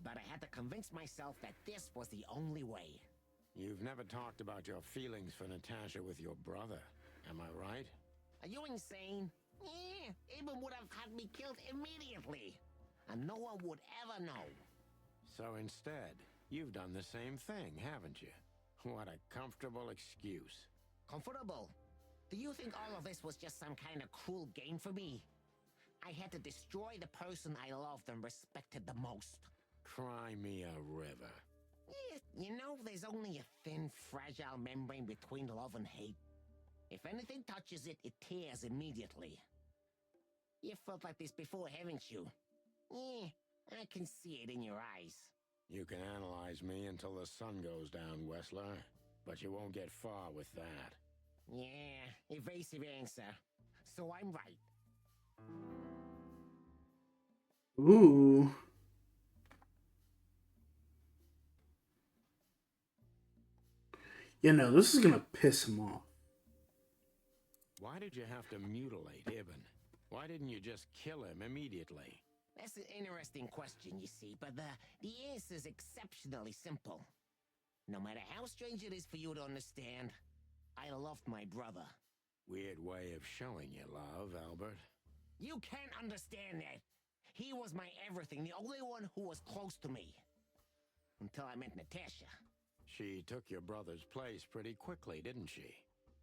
But I had to convince myself that this was the only way. You've never talked about your feelings for Natasha with your brother, am I right? Are you insane? Yeah, Ibn would have had me killed immediately. And no one would ever know. So instead, you've done the same thing, haven't you? What a comfortable excuse. Comfortable? Do you think all of this was just some kind of cruel game for me? I had to destroy the person I loved and respected the most. Cry me a river. Yeah, you know, there's only a thin, fragile membrane between love and hate. If anything touches it, it tears immediately. You've felt like this before, haven't you? Yeah, I can see it in your eyes. You can analyze me until the sun goes down, Wessler, but you won't get far with that. Yeah, evasive answer. So I'm right. Ooh. You know, this is gonna piss him off. Why did you have to mutilate Ibn? Why didn't you just kill him immediately? That's an interesting question, you see, but the answer is exceptionally simple. No matter how strange it is for you to understand, I loved my brother. Weird way of showing your love, Albert. You can't understand that. He was my everything, the only one who was close to me. Until I met Natasha. She took your brother's place pretty quickly, didn't she?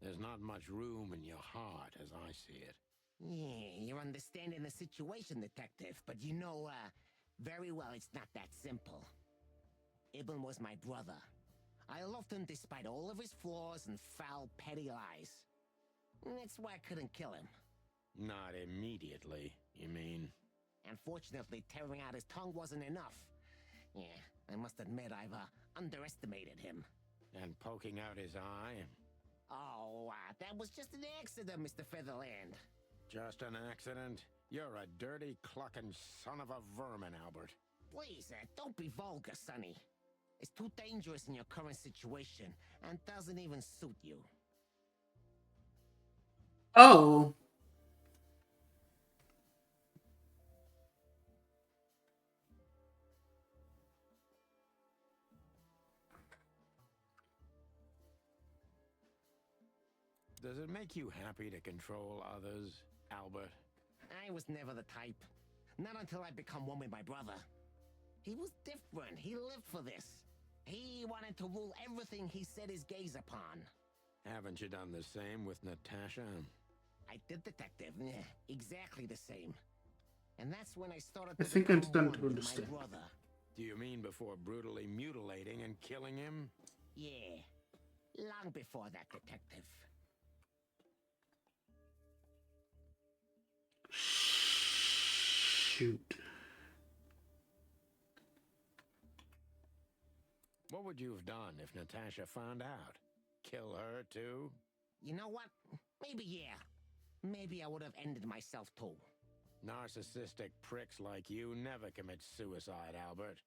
There's not much room in your heart, as I see it. Yeah, you're understanding the situation, Detective, but you know, very well it's not that simple. Ibn was my brother. I loved him despite all of his flaws and foul, petty lies. And that's why I couldn't kill him. Not immediately, you mean? Unfortunately, tearing out his tongue wasn't enough. Yeah, I must admit I've underestimated him. And poking out his eye? Oh, that was just an accident, Mr. Featherland. Just an accident? You're a dirty, clucking son of a vermin, Albert. Please, don't be vulgar, Sonny. It's too dangerous in your current situation, and doesn't even suit you. Oh. Does it make you happy to control others, Albert? I was never the type. Not until I become one with my brother. He was different. He lived for this. He wanted to rule everything he set his gaze upon. Haven't you done the same with Natasha? I did, Detective. Exactly the same. And that's when I started I to think I'm become starting one to with understand. my brother. Do you mean before brutally mutilating and killing him? Yeah. Long before that, Detective. Shoot. What would you have done if Natasha found out? Kill her, too? You know what? Maybe, yeah. Maybe I would have ended myself, too. Narcissistic pricks like you never commit suicide, Albert.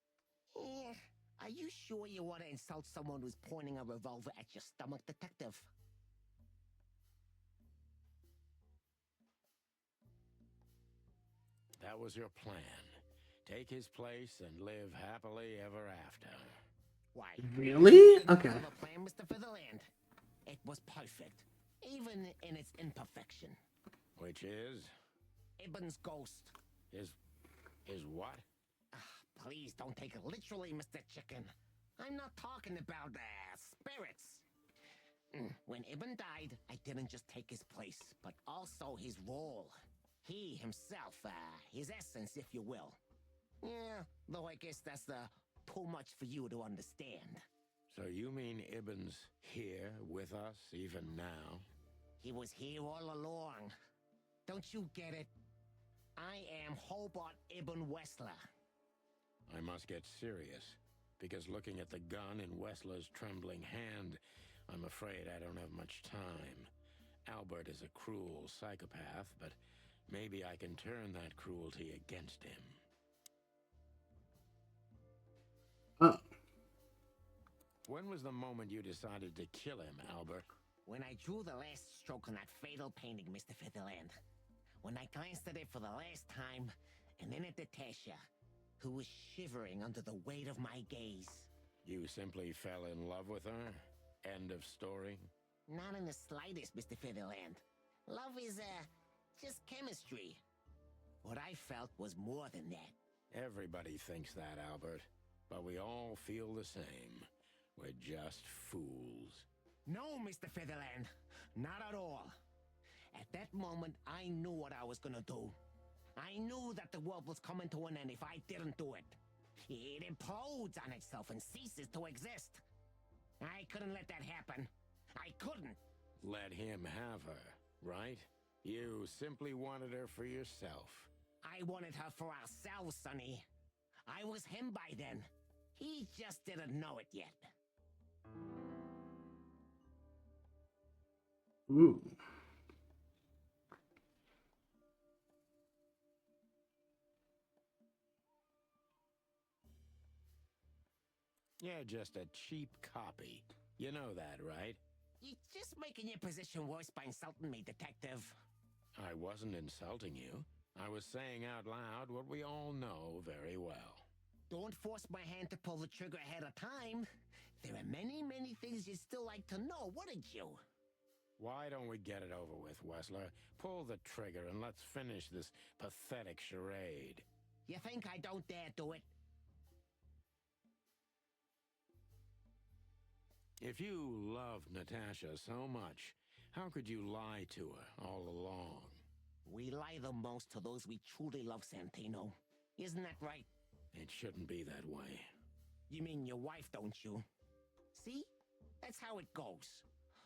Yeah. Are you sure you want to insult someone who's pointing a revolver at your stomach, Detective? That was your plan. Take his place and live happily ever after. Why? Really? Okay. Have a plan, Mr. Featherland. It was perfect, even in its imperfection. Which is? Ibn's ghost. Is what? Please don't take it literally, Mr. Chicken. I'm not talking about spirits. When Ibn died, I didn't just take his place, but also his role. He himself, his essence, if you will. Yeah, though I guess that's too much for you to understand. So you mean Ibn's here with us even now? He was here all along. Don't you get it? I am Hobart Ibn Wessler. I must get serious, because looking at the gun in Wessler's trembling hand, I'm afraid I don't have much time. Albert is a cruel psychopath, but maybe I can turn that cruelty against him. Oh. When was the moment you decided to kill him, Albert? When I drew the last stroke on that fatal painting, Mr. Featherland. When I glanced at it for the last time, and then at Natasha, who was shivering under the weight of my gaze. You simply fell in love with her? End of story? Not in the slightest, Mr. Featherland. Love is, just chemistry. What I felt was more than that. Everybody thinks that, Albert. But we all feel the same. We're just fools. No, Mr. Featherland. Not at all. At that moment, I knew what I was gonna do. I knew that the world was coming to an end if I didn't do it. It implodes on itself and ceases to exist. I couldn't let that happen. I couldn't. Let him have her, right? You simply wanted her for yourself. I wanted her for ourselves, Sonny. I was him by then. He just didn't know it yet. Ooh. You're just a cheap copy. You know that, right? You're just making your position worse by insulting me, Detective. I wasn't insulting you. I was saying out loud what we all know very well. Don't force my hand to pull the trigger ahead of time. There are many, many things you'd still like to know, wouldn't you? Why don't we get it over with, Wessler? Pull the trigger and let's finish this pathetic charade. You think I don't dare do it? If you loved Natasha so much, how could you lie to her all along? We lie the most to those we truly love, Santino. Isn't that right? It shouldn't be that way. You mean your wife, don't you? See? That's how it goes.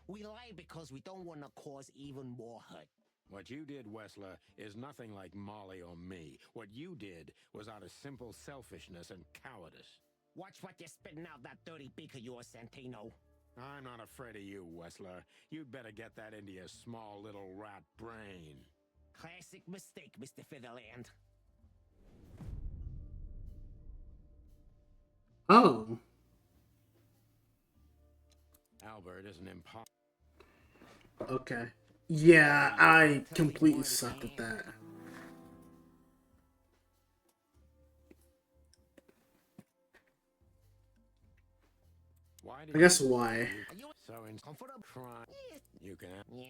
We lie because we don't want to cause even more hurt. What you did, Wessler, is nothing like Molly or me. What you did was out of simple selfishness and cowardice. Watch what you're spitting out, that dirty beak of yours, Santino. I'm not afraid of you, Wessler. You'd better get that into your small little rat brain. Classic mistake, Mr. Featherland. Oh. Albert is an imposter. Okay. Yeah, I completely sucked at that. I guess why? So in crime, you can. Yeah.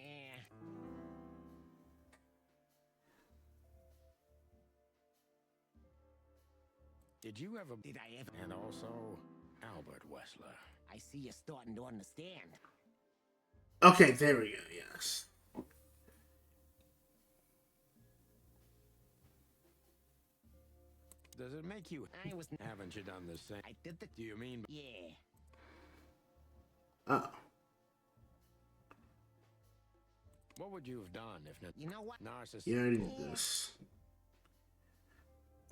Did you ever? Did I ever? And also, Albert Wessler. I see you're starting to understand. Okay, there we go. Yes. Does it make you? Haven't you done the same? I did the. Do you mean? Yeah. Oh. What would you have done if not? You know what? Narcissist. You already did this.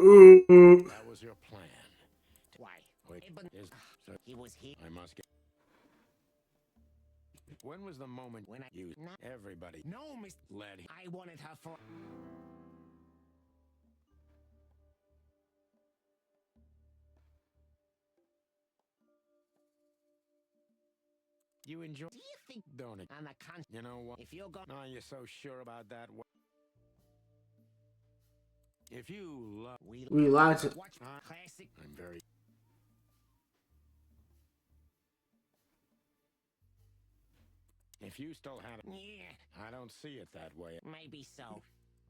Ooh. That was your plan. Why? Wait, so he was here. I must get. When was the moment when I you everybody? No, Miss. Led. I wanted her for. You enjoy. Do you think? Don't it? On the con. You know what? If you're going. No, you're so sure about that. If you love. We lied to. Watch classic. I'm very. If you still had it, Yeah, I don't see it that way. maybe so.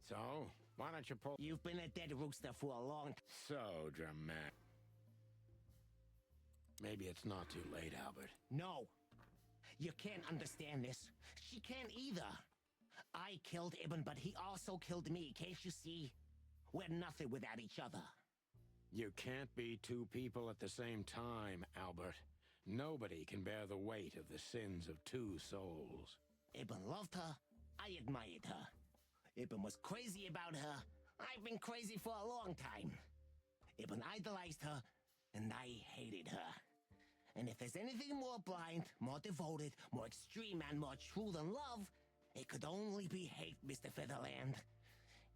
So, why don't you pull... You've been a dead rooster for a long time. So dramatic. Maybe it's not too late, Albert. No. You can't understand this. She can't either. I killed Ibn, but he also killed me. Can't you see? We're nothing without each other. You can't be two people at the same time, Albert. Nobody can bear the weight of the sins of two souls. Ibn loved her. I admired her. Ibn was crazy about her. I've been crazy for a long time. Ibn idolized her, and I hated her. And if there's anything more blind, more devoted, more extreme, and more true than love, it could only be hate, Mr. Featherland.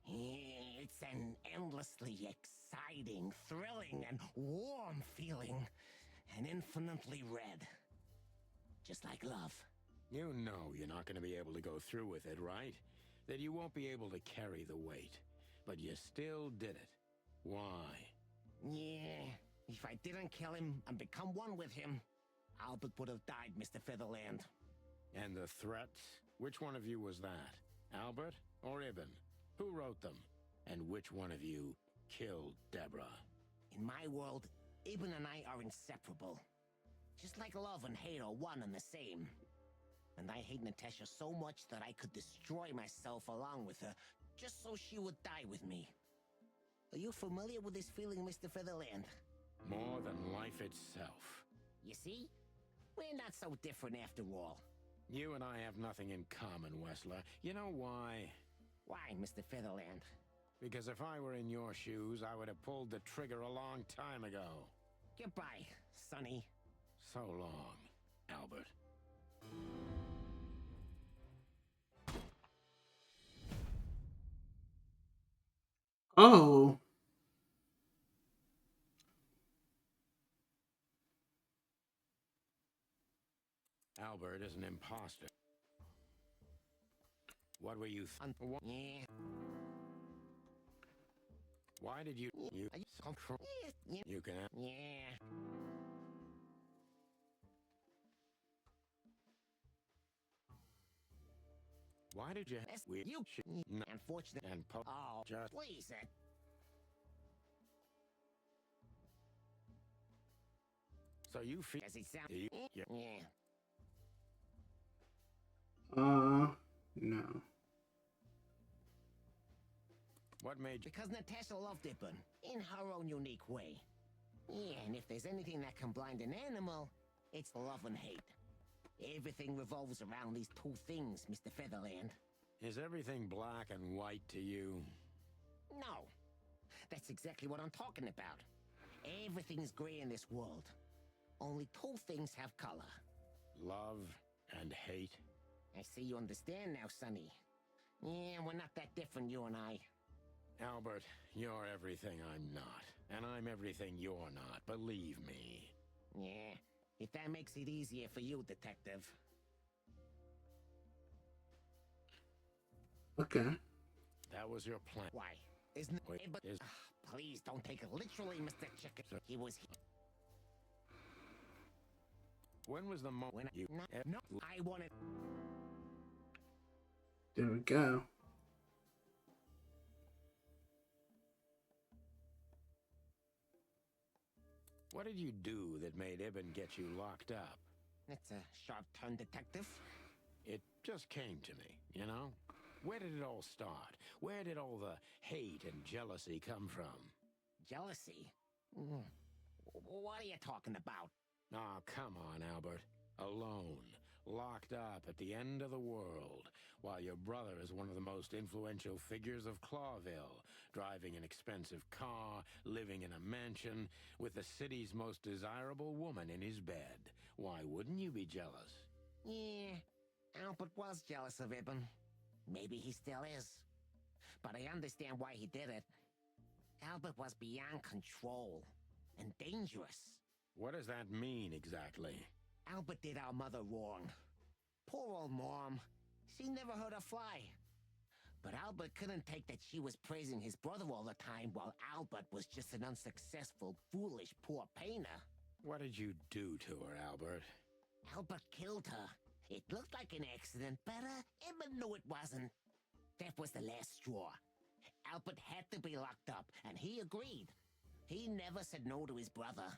It's an endlessly exciting, thrilling, and warm feeling. And infinitely red. Just like love. You know you're not going to be able to go through with it, right? That you won't be able to carry the weight. But you still did it. Why? Yeah, if I didn't kill him and become one with him, Albert would have died, Mr. Featherland. And the threats? Which one of you was that? Albert or Ibn? Who wrote them? And which one of you killed Deborah? In my world, Ibn and I are inseparable. Just like love and hate are one and the same. And I hate Natasha so much that I could destroy myself along with her, just so she would die with me. Are you familiar with this feeling, Mr. Featherland? More than life itself. You see? We're not so different after all. You and I have nothing in common, Wessler. You know why? Why, Mr. Featherland? Because if I were in your shoes, I would have pulled the trigger a long time ago. Goodbye, Sonny. So long, Albert. Oh. Albert is an imposter. What were you Yeah. Why did you Yeah. You can Yeah. Why did you You no, unfortunate and Oh, just please. so you feel Does it sound? you, Yeah. No. What made you? Because Natasha loved Ibn in her own unique way. Yeah, and if there's anything that can blind an animal, it's love and hate. Everything revolves around these two things, Mr. Featherland. Is everything black and white to you? No. That's exactly what I'm talking about. Everything's gray in this world. Only two things have color. Love and hate? I see you understand now, Sonny. Yeah, we're not that different, you and I. Albert, you're everything I'm not. And I'm everything you're not, believe me. Yeah, if that makes it easier for you, Detective. Okay. That was your plan. Why? Isn't Wait, it? But, is- please don't take it literally, Mr. Chicken. He was here. When was the moment When you... no, I wanted... There we go. What did you do that made Ibn get you locked up? That's a sharp turn, Detective. It just came to me, you know? Where did it all start? Where did all the hate and jealousy come from? Jealousy? What are you talking about? Oh, come on, Albert. Alone, locked up at the end of the world, while your brother is one of the most influential figures of Clawville, driving an expensive car, living in a mansion, with the city's most desirable woman in his bed. Why wouldn't you be jealous? Yeah, Albert was jealous of Ibn. Maybe he still is. But I understand why he did it. Albert was beyond control and dangerous. What does that mean exactly? Albert did our mother wrong. Poor old Mom. She never heard her fly. But Albert couldn't take that she was praising his brother all the time while Albert was just an unsuccessful, foolish, poor painter. What did you do to her, Albert? Albert killed her. It looked like an accident, but Eben knew it wasn't. That was the last straw. Albert had to be locked up, and he agreed. He never said no to his brother.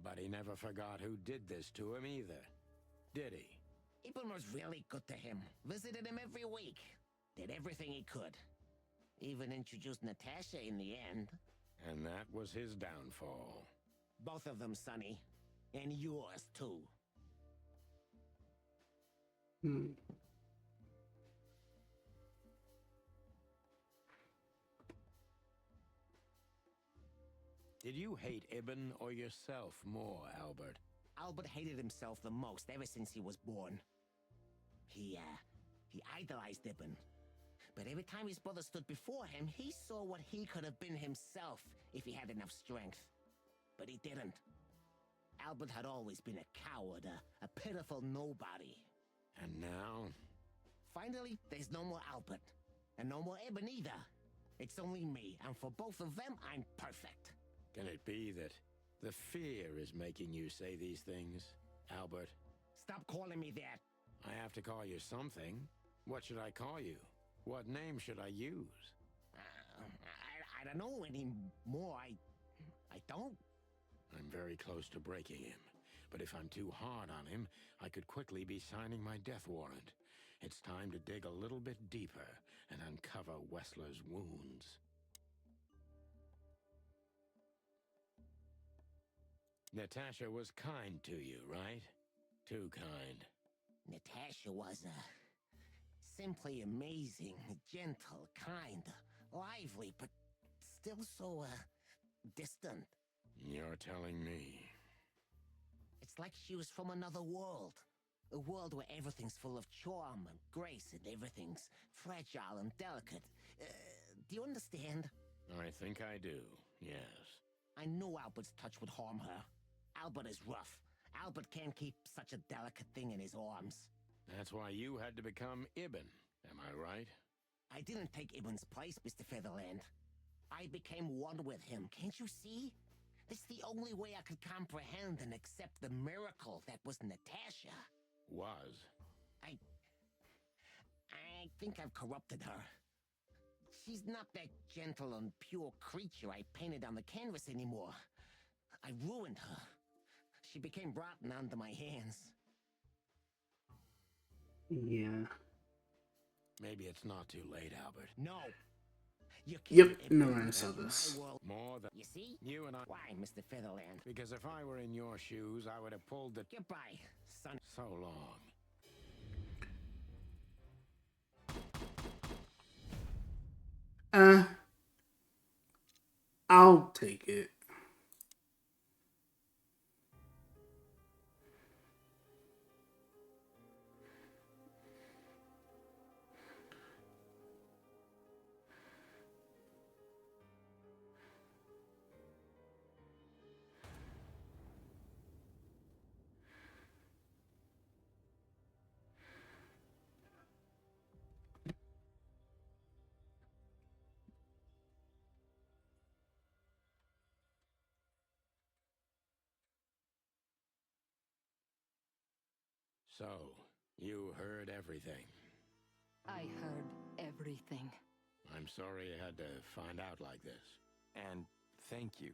But he never forgot who did this to him either, did he? Eben was really good to him. Visited him every week. Did everything he could. Even introduced Natasha in the end. And that was his downfall. Both of them, Sonny. And yours, too. Did you hate Ibn or yourself more, Albert? Albert hated himself the most ever since he was born. He idolized Ibn. But every time his brother stood before him, he saw what he could have been himself if he had enough strength. But he didn't. Albert had always been a coward, a pitiful nobody. And now? Finally, there's no more Albert. And no more Ibn either. It's only me, and for both of them, I'm perfect. Can it be that the fear is making you say these things, Albert? Stop calling me that. I have to call you something. What should I call you? What name should I use? I don't know anymore. I don't. I'm very close to breaking him. But if I'm too hard on him, I could quickly be signing my death warrant. It's time to dig a little bit deeper and uncover Wessler's wounds. Natasha was kind to you, right? Too kind. Natasha was, simply amazing, gentle, kind, lively, but still so, distant. You're telling me. It's like she was from another world. A world where everything's full of charm and grace and everything's fragile and delicate. Do you understand? I think I do, yes. I knew Albert's touch would harm her. Albert is rough. Albert can't keep such a delicate thing in his arms. That's why you had to become Ibn, am I right? I didn't take Ibn's place, Mr. Featherland. I became one with him, can't you see? That's the only way I could comprehend and accept the miracle that was Natasha. Was? I think I've corrupted her. She's not that gentle and pure creature I painted on the canvas anymore. I ruined her. She became rotten under my hands. Yeah. Maybe it's not too late, Albert. No. You Yep, can't no, implement I saw my this. world. More than You see? you and I. Why, Mr. Featherland? Because if I were in your shoes, I would have pulled the... Goodbye, son. So long. I'll take it. So, you heard everything. I heard everything. I'm sorry you had to find out like this. And thank you.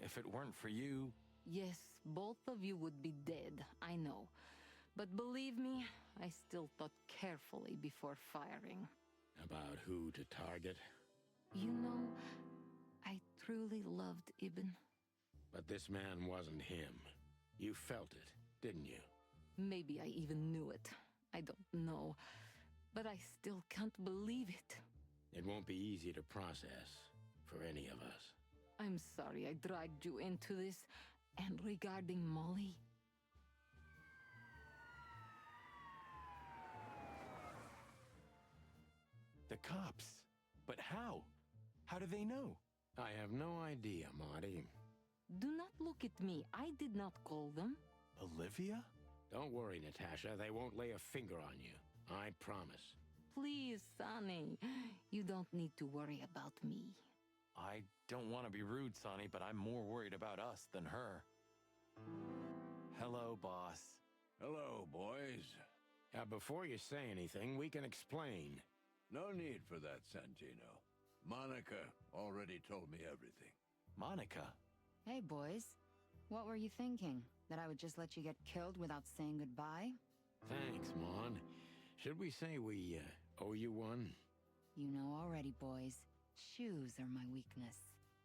If it weren't for you... Yes, both of you would be dead, I know. But believe me, I still thought carefully before firing. About who to target? You know, I truly loved Ibn. But this man wasn't him. You felt it, didn't you? Maybe I even knew it. I don't know. But I still can't believe it. It won't be easy to process for any of us. I'm sorry I dragged you into this. And regarding Molly... The cops? But how? How do they know? I have no idea, Marty. Do not look at me. I did not call them. Olivia? Don't worry, Natasha. They won't lay a finger on you. I promise. Please, Sonny. You don't need to worry about me. I don't want to be rude, Sonny, but I'm more worried about us than her. Hello, boss. Hello, boys. Before you say anything, we can explain. No need for that, Santino. Monica already told me everything. Monica? Hey, boys. What were you thinking? That I would just let you get killed without saying goodbye? Thanks, Mon. Should we say we owe you one? You know already, boys. Shoes are my weakness.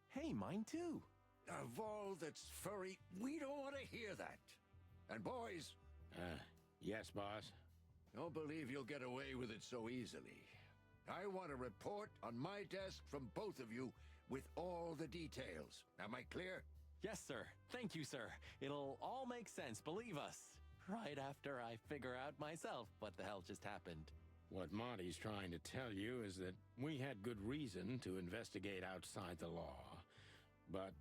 Hey, mine too. Of all that's furry, we don't want to hear that. And boys... Yes, boss? Don't believe you'll get away with it so easily. I want a report on my desk from both of you with all the details. Am I clear? Yes, sir. Thank you, sir. It'll all make sense, believe us. Right after I figure out myself what the hell just happened. What Monty's trying to tell you is that we had good reason to investigate outside the law. But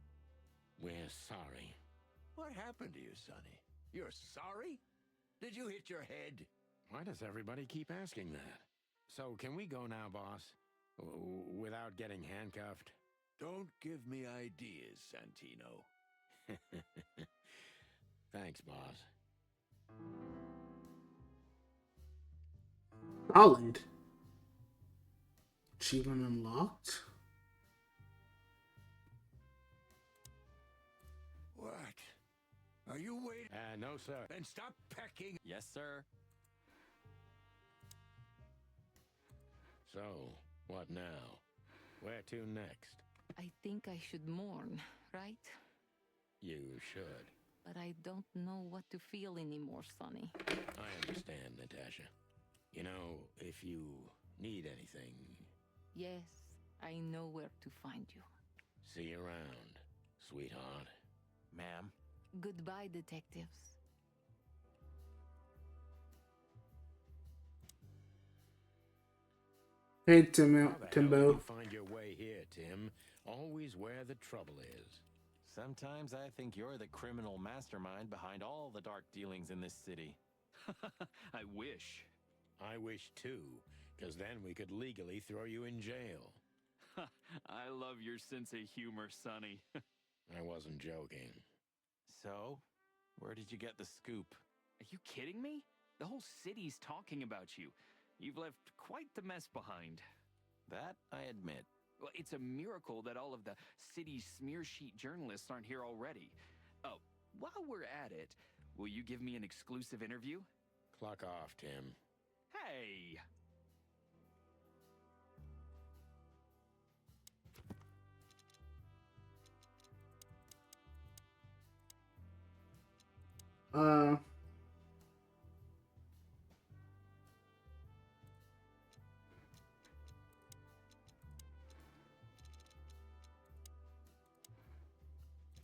we're sorry. What happened to you, Sonny? You're sorry? Did you hit your head? Why does everybody keep asking that? So can we go now, boss? Without getting handcuffed? Don't give me ideas, Santino. Thanks, boss. Solid. Achievement unlocked. What? Are you waiting? No, sir. Then stop pecking. Yes, sir. So, what now? Where to next? I think I should mourn, right? You should. But I don't know what to feel anymore, Sonny. I understand, Natasha. You know, if you need anything... Yes, I know where to find you. See you around, sweetheart. Ma'am. Goodbye, detectives. Hey, How Timbo. the hell did you find your way here, Tim? Always where the trouble is. Sometimes I think you're the criminal mastermind behind all the dark dealings in this city. I wish. I wish too, because then we could legally throw you in jail. I love your sense of humor, Sonny. I wasn't joking. So, where did you get the scoop? Are you kidding me? The whole city's talking about you. You've left quite the mess behind. That I admit. Well, it's a miracle that all of the city's smear sheet journalists aren't here already. Oh, while we're at it, will you give me an exclusive interview? Clock off, Tim. Hey!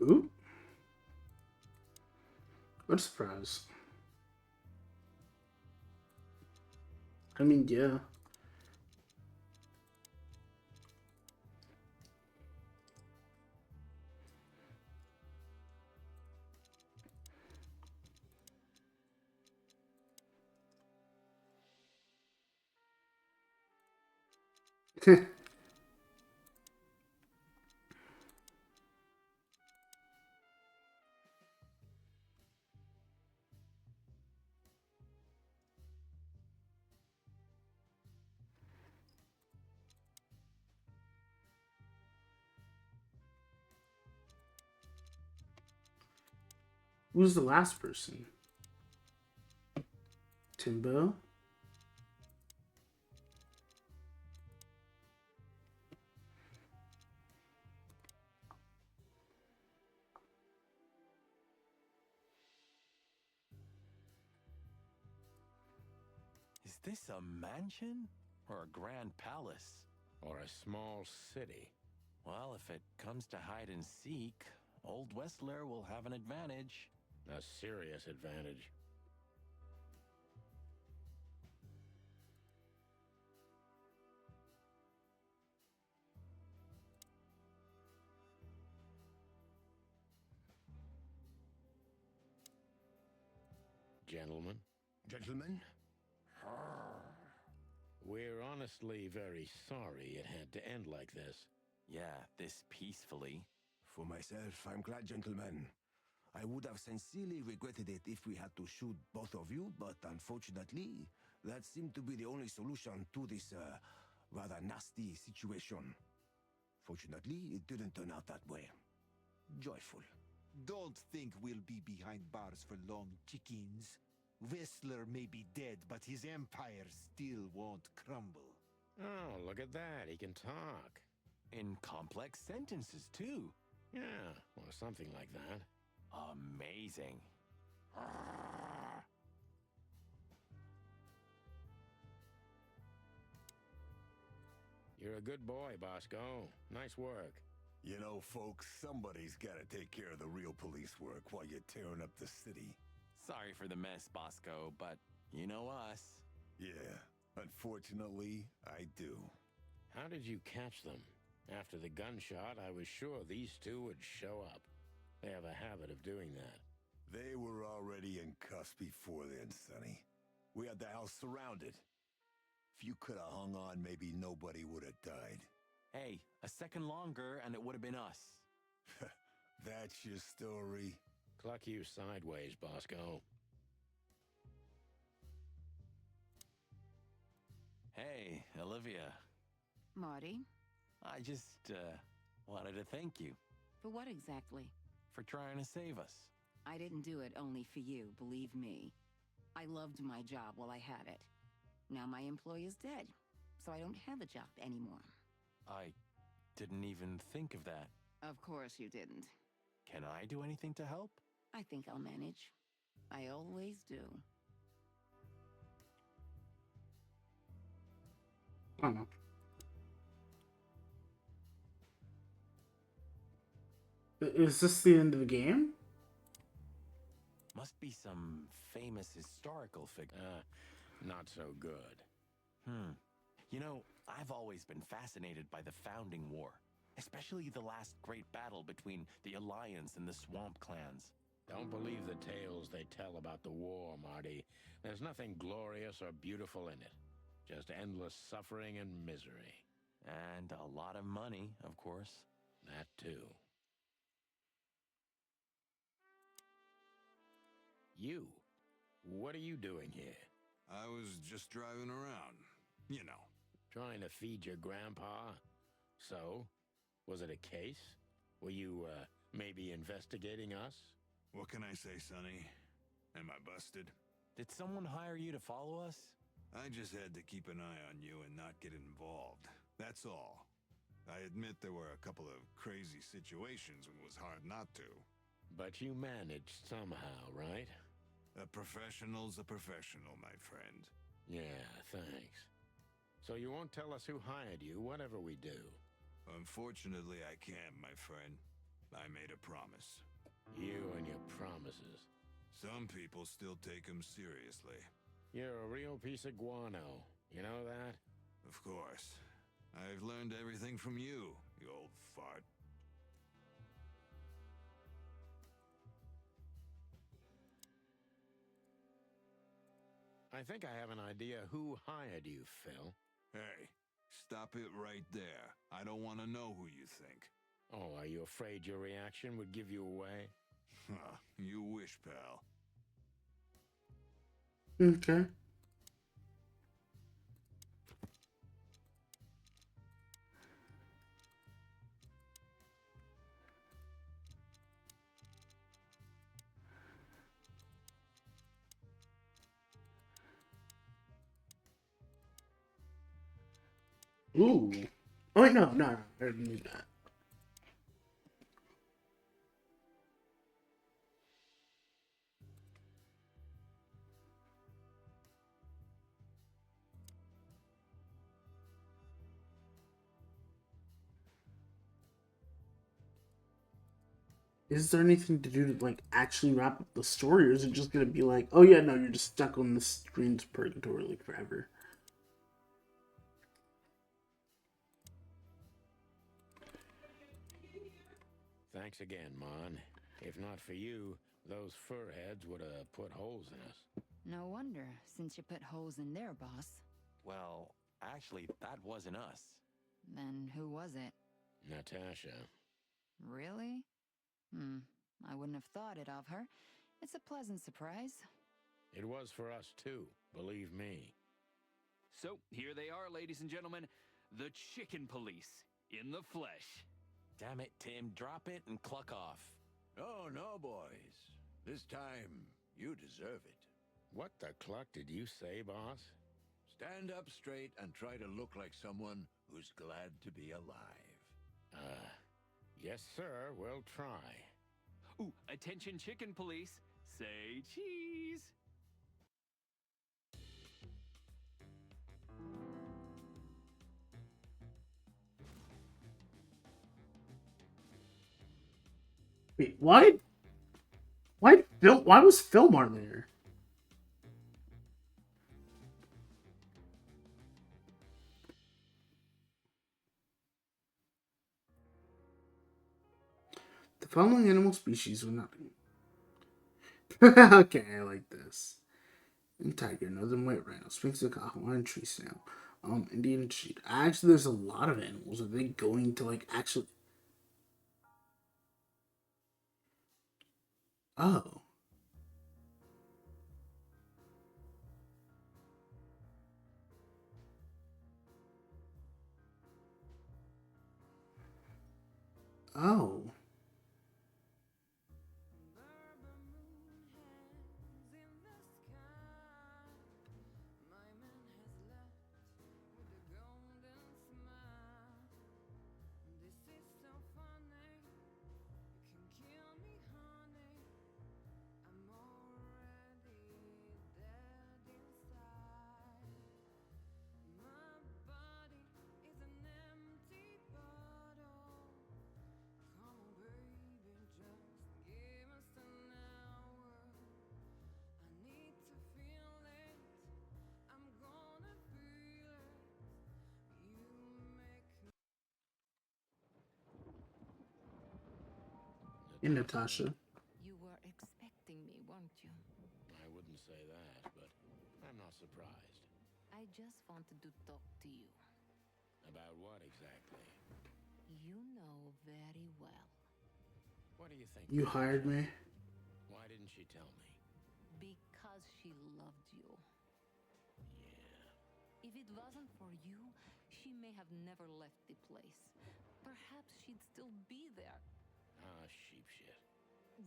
Ooh. What a surprise. I mean, yeah. Who's the last person? Timbo? Is this a mansion? Or a grand palace? Or a small city? Well, if it comes to hide and seek, Old Westler will have an advantage. A serious advantage. Gentlemen? Gentlemen? We're honestly very sorry it had to end like this. Yeah, this peacefully. For myself, I'm glad, gentlemen. I would have sincerely regretted it if we had to shoot both of you, but unfortunately, That seemed to be the only solution to this, rather nasty situation. Fortunately, it didn't turn out that way. Joyful. Don't think we'll be behind bars for long, chickens. Whistler may be dead, but his empire still won't crumble. Oh, look at that. He can talk. In complex sentences, too. Yeah, or something like that. Amazing. You're a good boy, Bosco. Nice work. You know, folks, somebody's gotta take care of the real police work while you're tearing up the city. Sorry for the mess, Bosco, but you know us. Yeah, unfortunately, I do. How did you catch them? After the gunshot, I was sure these two would show up. They have a habit of doing that. They were already in cuffs before then, Sonny. We had the house surrounded. If you could have hung on, maybe nobody would have died. Hey, a second longer and it would have been us. That's your story? Cluck you sideways, Bosco. Hey, Olivia. Marty? I just, wanted to thank you. For what exactly? For trying to save us. I didn't do it only for you, believe me. I loved my job while I had it. Now my employee is dead, so I don't have a job anymore. I didn't even think of that. Of course you didn't. Can I do anything to help? I think I'll manage. I always do. I don't know. Is this the end of the game? Must be some famous historical figure. Not so good. You know, I've always been fascinated by the Founding War, especially the last great battle between the Alliance and the Swamp Clans. Don't believe the tales they tell about the war, Marty. There's nothing glorious or beautiful in it. Just endless suffering and misery. And a lot of money, of course. That too. You? What are you doing here? I was just driving around. You know. Trying to feed your grandpa? So? Was it a case? Were you, maybe investigating us? What can I say, Sonny? Am I busted? Did someone hire you to follow us? I just had to keep an eye on you and not get involved. That's all. I admit there were a couple of crazy situations when it was hard not to. But you managed somehow, right? A professional's a professional, my friend. Yeah, thanks. So you won't tell us who hired you, whatever we do? Unfortunately, I can't, my friend. I made a promise. You and your promises. Some people still take them seriously. You're a real piece of guano. You know that? Of course. I've learned everything from you, you old fart. I think I have an idea who hired you, Phil. Hey, stop it right there. I don't want to know who you think. Oh, are you afraid your reaction would give you away? You wish, pal. Okay. Ooh. Oh wait, no, I didn't need that. Is there anything to do to like actually wrap up the story, or is it just gonna be like, oh yeah, no, you're just stuck on the screen's purgatory like forever? Thanks again, Mon. If not for you, those fur heads would have put holes in us. No wonder, since you put holes in their boss. Well, actually, that wasn't us. Then who was it? Natasha. Really? I wouldn't have thought it of her. It's a pleasant surprise. It was for us too, believe me. So here they are, ladies and gentlemen, the chicken police in the flesh. Damn it, Tim, drop it and cluck off. Oh, no, boys. This time, you deserve it. What the cluck did you say, boss? Stand up straight and try to look like someone who's glad to be alive. Yes, sir, we'll try. Ooh, attention chicken police, say cheese. Wait, what? Why was Fillmore there? The following animal species were not. Okay, I like this. Tiger, northern white rhino, sphinx Hawaiian tree snail, Indian sheep. Actually, there's a lot of animals. Are they going to like actually? Oh. Oh. In Natasha. You were expecting me, weren't you? I wouldn't say that, but I'm not surprised. I just wanted to talk to you. About what exactly? You know very well. What do you think? You hired me? Why didn't she tell me? Because she loved you. Yeah. If it wasn't for you, she may have never left the place. Perhaps she'd still be there. Ah, sheep shit.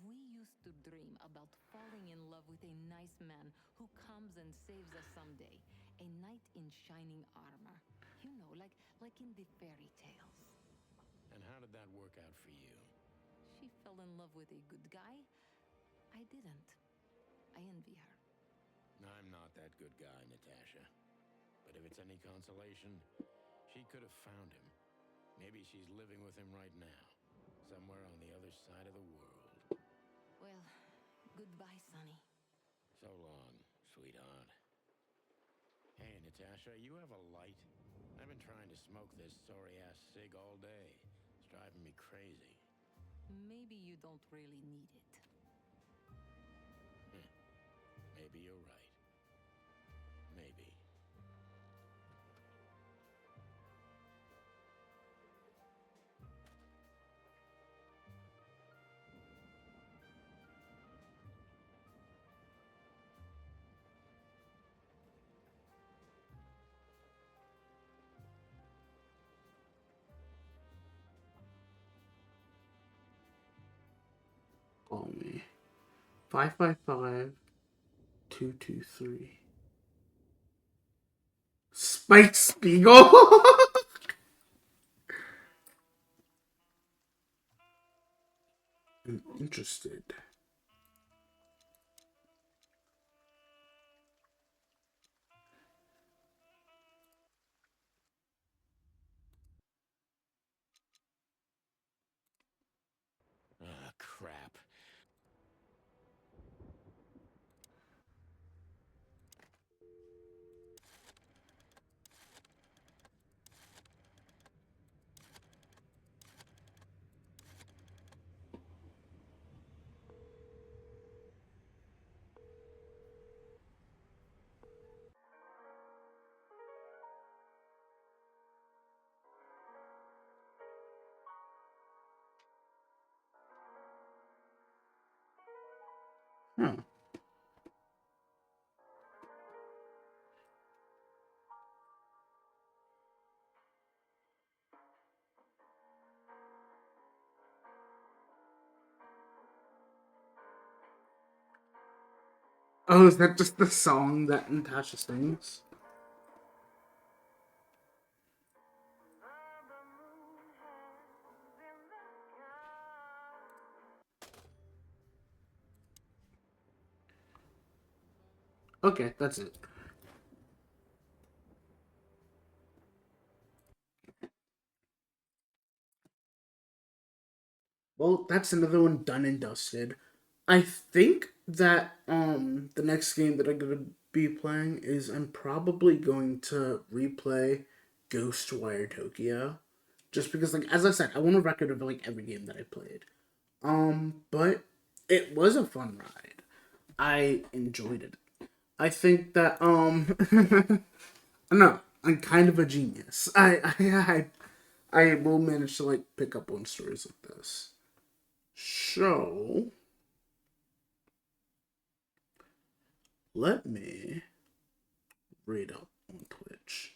We used to dream about falling in love with a nice man who comes and saves us someday. A knight in shining armor. You know, like in the fairy tales. And how did that work out for you? She fell in love with a good guy. I didn't. I envy her. I'm not that good guy, Natasha. But if it's any consolation, she could have found him. Maybe she's living with him right now. Somewhere on the other side of the world. Well, goodbye, Sonny. So long, sweetheart. Hey, Natasha, you have a light? I've been trying to smoke this sorry-ass cig all day. It's driving me crazy. Maybe you don't really need it. Maybe you're right. Maybe. Call me. 555-223. Spike Spiegel? I'm interested. Ah, crap. Oh, is that just the song that Natasha sings? Okay, that's it. Well, that's another one done and dusted. I think that the next game that I'm gonna be playing is I'm probably going to replay Ghostwire Tokyo. Just because, like, as I said, I want a record of like every game that I played. But it was a fun ride. I enjoyed it. I think that I don't know, I'm kind of a genius. I will manage to like pick up on stories like this. So let me read up on Twitch.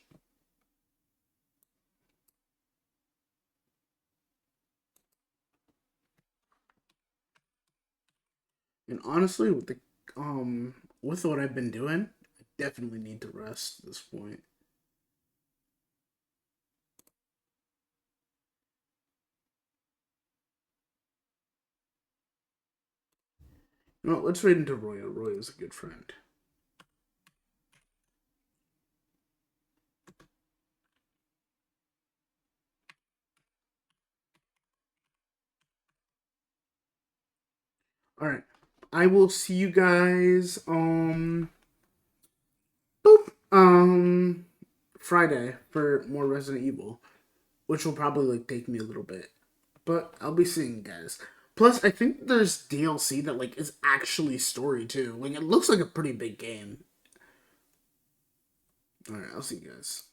And honestly, with what I've been doing, I definitely need to rest at this point. You know, let's read into Roya. Roya's a good friend. Alright. I will see you guys Friday for more Resident Evil. Which will probably like take me a little bit. But I'll be seeing you guys. Plus, I think there's DLC that like is actually story too. Like it looks like a pretty big game. Alright, I'll see you guys.